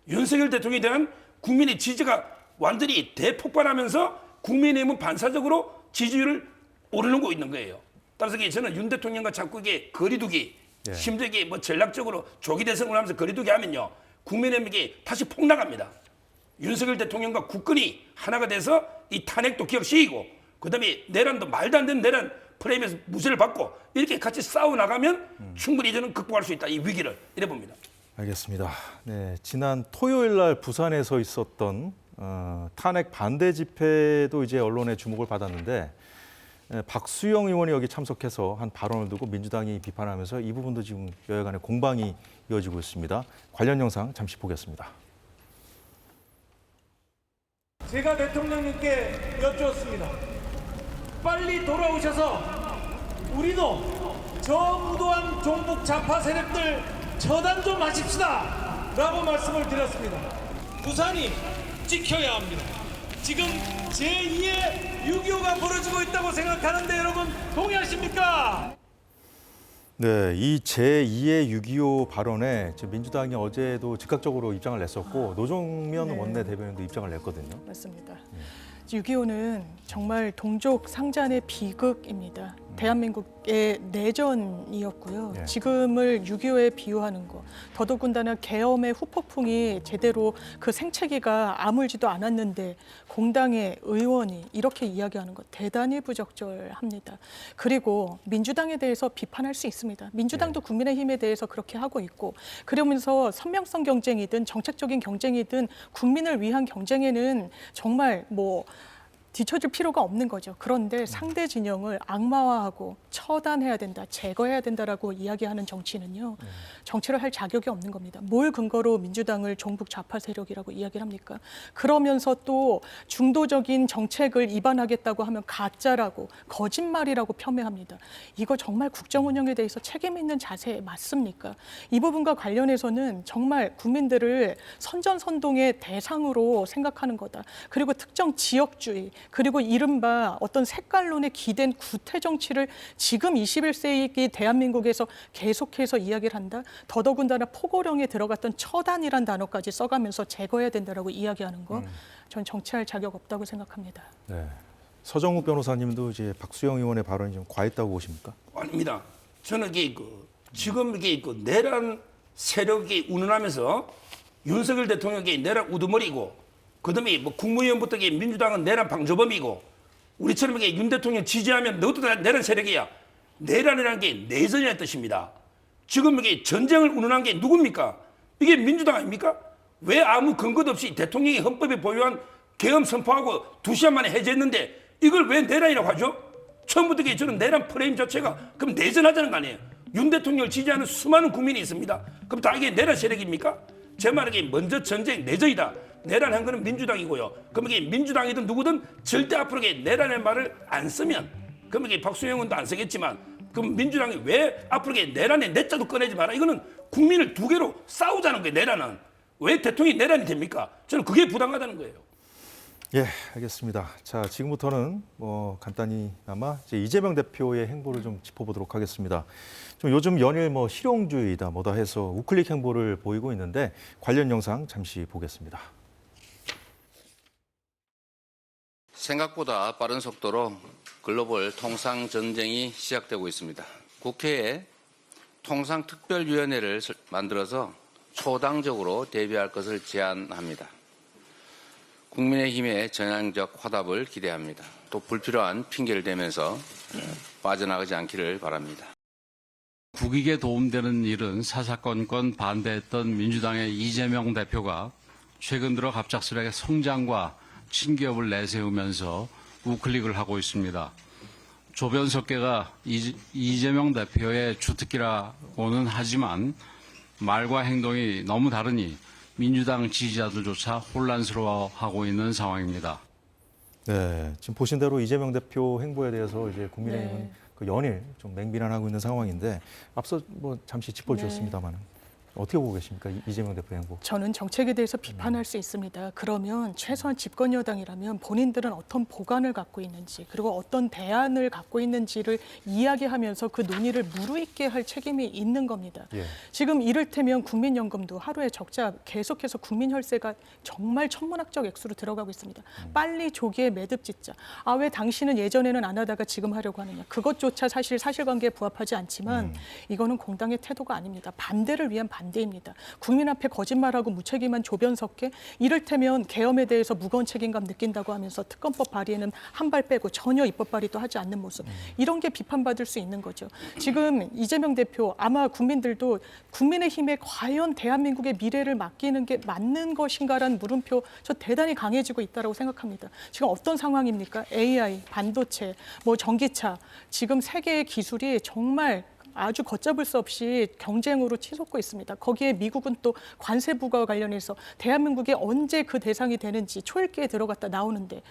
윤석열 대통령에 대한 국민의 지지가 완전히 대폭발하면서 국민의힘은 반사적으로 지지율을 오르고 있는 거예요. 따라서 저는 윤 대통령과 자꾸 이게 거리두기, 심지어 이게 뭐 전략적으로 조기 대선을 하면서 거리두기 하면요, 국민의힘에게 다시 폭락합니다. 윤석열 대통령과 국권이 하나가 돼서 이 탄핵도 기억시키고, 그다음에 내란도 말도 안 되는 내란 프레임에서 무죄를 받고, 이렇게 같이 싸워 나가면 충분히 저는 극복할 수 있다, 이 위기를. 이래 봅니다. 알겠습니다. 네, 지난 토요일 날 부산에서 있었던 탄핵 반대 집회도 이제 언론의 주목을 받았는데, 박수영 의원이 여기 참석해서 한 발언을 두고 민주당이 비판하면서 이 부분도 지금 여야 간의 공방이 이어지고 있습니다. 관련 영상 잠시 보겠습니다. 제가 대통령님께 여쭈었습니다. 빨리 돌아오셔서 우리도 저 무도한 종북 좌파 세력들 처단 좀 하십시다 라고 말씀을 드렸습니다. 부산이 지켜야 합니다. 지금 제2의 6.25가 벌어지고 있다고 생각하는데 여러분 동의하십니까? 네, 이 제2의 6.25 발언에 민주당이 어제도 즉각적으로 입장을 냈었고, 노정면 원내대변인도 입장을 냈거든요. 맞습니다. 6.25는 정말 동족 상잔의 비극입니다. 대한민국의 내전이었고요. 지금을 6.25에 비유하는 거, 더더군다나 계엄의 후폭풍이 제대로 그 생채기가 아물지도 않았는데 공당의 의원이 이렇게 이야기하는 것 대단히 부적절합니다. 그리고 민주당에 대해서 비판할 수 있습니다. 민주당도 국민의힘에 대해서 그렇게 하고 있고, 그러면서 선명성 경쟁이든 정책적인 경쟁이든 국민을 위한 경쟁에는 정말 뒤처질 필요가 없는 거죠. 그런데 상대 진영을 악마화하고 처단해야 된다, 제거해야 된다라고 이야기하는 정치는요, 정치를 할 자격이 없는 겁니다. 뭘 근거로 민주당을 종북 좌파 세력이라고 이야기를 합니까? 그러면서 또 중도적인 정책을 입안하겠다고 하면 가짜라고, 거짓말이라고 폄훼합니다. 이거 정말 국정 운영에 대해서 책임 있는 자세 맞습니까? 이 부분과 관련해서는 정말 국민들을 선전선동의 대상으로 생각하는 거다. 그리고 특정 지역주의, 그리고 이른바 어떤 색깔론에 기댄 구태 정치를 지금 21세기 대한민국에서 계속해서 이야기를 한다. 더더군다나 포고령에 들어갔던 처단이란 단어까지 써가면서 제거해야 된다라고 이야기하는 거, 전 정치할 자격 없다고 생각합니다. 네, 서정욱 변호사님도 이제 박수영 의원의 발언이 좀 과했다고 보십니까? 아닙니다. 저는 지금 내란 세력이 운운하면서 윤석열 대통령이 내란 우두머리고, 그다음에 국무위원부터 민주당은 내란 방조범이고, 우리처럼 이게 윤 대통령 지지하면 너도 다 내란 세력이야. 내란이라는 게 내전이라는 뜻입니다. 지금 이게 전쟁을 운운한 게 누굽니까? 이게 민주당 아닙니까? 왜 아무 근거도 없이 대통령이 헌법에 보유한 계엄 선포하고 2시간 만에 해제했는데 이걸 왜 내란이라고 하죠? 처음부터 저는 내란 프레임 자체가 그럼 내전하자는 거 아니에요? 윤 대통령을 지지하는 수많은 국민이 있습니다. 그럼 다 이게 내란 세력입니까? 제 말은 먼저 전쟁, 내전이다. 내란한 거는 민주당이고요. 그럼 이게 민주당이든 누구든 절대 앞으로 이게 내란의 말을 안 쓰면, 그럼 이게 박수영 의원도 안 쓰겠지만, 그럼 민주당이 왜 앞으로 이게 내란의 내자도 꺼내지 마라. 이거는 국민을 두 개로 싸우자는 거예요. 내란은. 왜 대통령이 내란이 됩니까? 저는 그게 부당하다는 거예요. 예, 알겠습니다. 자, 지금부터는 간단히나마 이제 이재명 대표의 행보를 좀 짚어보도록 하겠습니다. 좀 요즘 연일 실용주의다 뭐다 해서 우클릭 행보를 보이고 있는데 관련 영상 잠시 보겠습니다. 생각보다 빠른 속도로 글로벌 통상 전쟁이 시작되고 있습니다. 국회에 통상특별위원회를 만들어서 초당적으로 대비할 것을 제안합니다. 국민의힘의 전향적 화답을 기대합니다. 또 불필요한 핑계를 대면서 빠져나가지 않기를 바랍니다. 국익에 도움되는 일은 사사건건 반대했던 민주당의 이재명 대표가 최근 들어 갑작스레 성장과 친기업을 내세우면서 우클릭을 하고 있습니다. 조변석계가 이재명 대표의 주특기라고는 하지만 말과 행동이 너무 다르니 민주당 지지자들조차 혼란스러워하고 있는 상황입니다. 네, 지금 보신 대로 이재명 대표 행보에 대해서 이제 국민의힘은 그 연일 좀 맹비난하고 있는 상황인데 앞서 잠시 짚어주셨습니다만 어떻게 보고 계십니까? 이재명 대표 행보. 저는 정책에 대해서 비판할 수 있습니다. 그러면 최소한 집권 여당이라면 본인들은 어떤 보관을 갖고 있는지 그리고 어떤 대안을 갖고 있는지를 이야기하면서 그 논의를 무르익게 할 책임이 있는 겁니다. 예. 지금 이를테면 국민연금도 하루에 적자 계속해서 국민혈세가 정말 천문학적 액수로 들어가고 있습니다. 빨리 조기에 매듭 짓자. 아, 왜 당신은 예전에는 안 하다가 지금 하려고 하느냐. 그것조차 사실 사실관계에 부합하지 않지만 이거는 공당의 태도가 아닙니다. 반대를 위한 반대입니다. 국민 앞에 거짓말하고 무책임한 조변석계, 이를테면 계엄에 대해서 무거운 책임감 느낀다고 하면서 특검법 발의에는 한 발 빼고 전혀 입법 발의도 하지 않는 모습, 이런 게 비판받을 수 있는 거죠. 지금 이재명 대표 아마 국민들도 국민의힘에 과연 대한민국의 미래를 맡기는 게 맞는 것인가라는 물음표 저 대단히 강해지고 있다고 생각합니다. 지금 어떤 상황입니까? AI, 반도체, 전기차, 지금 세계의 기술이 정말 아주 걷잡을 수 없이 경쟁으로 치솟고 있습니다. 거기에 미국은 또 관세 부과와 관련해서 대한민국이 언제 그 대상이 되는지 초읽기에 들어갔다 나오는데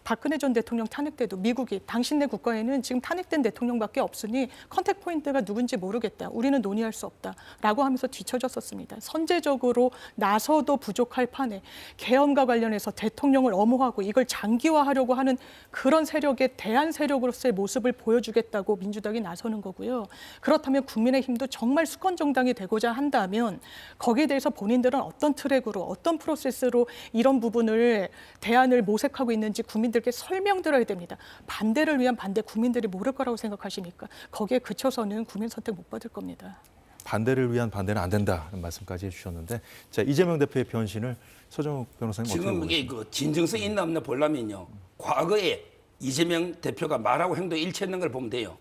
박근혜 전 대통령 탄핵 때도 미국이 당신네 국가에는 지금 탄핵된 대통령밖에 없으니 컨택 포인트가 누군지 모르겠다. 우리는 논의할 수 없다라고 하면서 뒤처졌었습니다. 선제적으로 나서도 부족할 판에 계엄과 관련해서 대통령을 엄호하고 이걸 장기화하려고 하는 그런 세력의 대안 세력으로서의 모습을 보여주겠다고 민주당이 나서는 거고요. 그렇다면 국민의힘도 정말 수권 정당이 되고자 한다면 거기에 대해서 본인들은 어떤 트랙으로 어떤 프로세스로 이런 부분을 대안을 모색하고 있는지 국민들께 설명드려야 됩니다. 반대를 위한 반대 국민들이 모를 거라고 생각하십니까? 거기에 그쳐서는 국민 선택 못 받을 겁니다. 반대를 위한 반대는 안 된다는 말씀까지 해주셨는데 자 이재명 대표의 변신을 서정욱 변호사님 어떻게 보고 지금 이게 그 진정성이 있나 없나 보려면요. 과거에 이재명 대표가 말하고 행동 일치했는 걸 보면 돼요.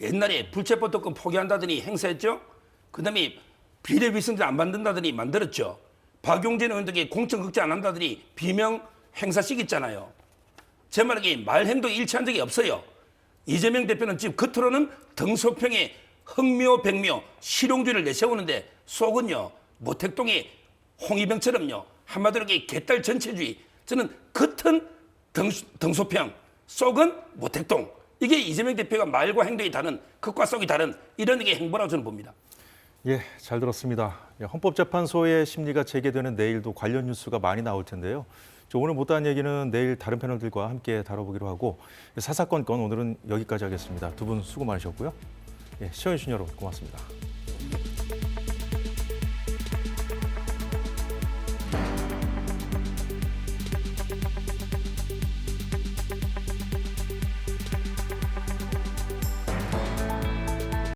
옛날에 불체포 특권 포기한다더니 행사했죠. 그다음에 비례위성제 안 만든다더니 만들었죠. 박용진 의원에게 공천극제 안 한다더니 비명 행사식 있잖아요. 제 말은 말 행동 일치한 적이 없어요. 이재명 대표는 지금 겉으로는 등소평에 흑묘 백묘 실용주의를 내세우는데 속은요 모택동의 홍위병처럼요 한마디로 개딸 전체주의. 저는 겉은 등소평 속은 모택동. 이게 이재명 대표가 말과 행동이 다른 겉과 속이 다른 이런 게 행보라고 저는 봅니다. 예, 잘 들었습니다. 헌법재판소의 심리가 재개되는 내일도 관련 뉴스가 많이 나올 텐데요. 오늘 못다한 얘기는 내일 다른 패널들과 함께 다뤄보기로 하고 사사건건 오늘은 여기까지 하겠습니다. 두 분 수고 많으셨고요. 예, 시청해주신 여러분 고맙습니다.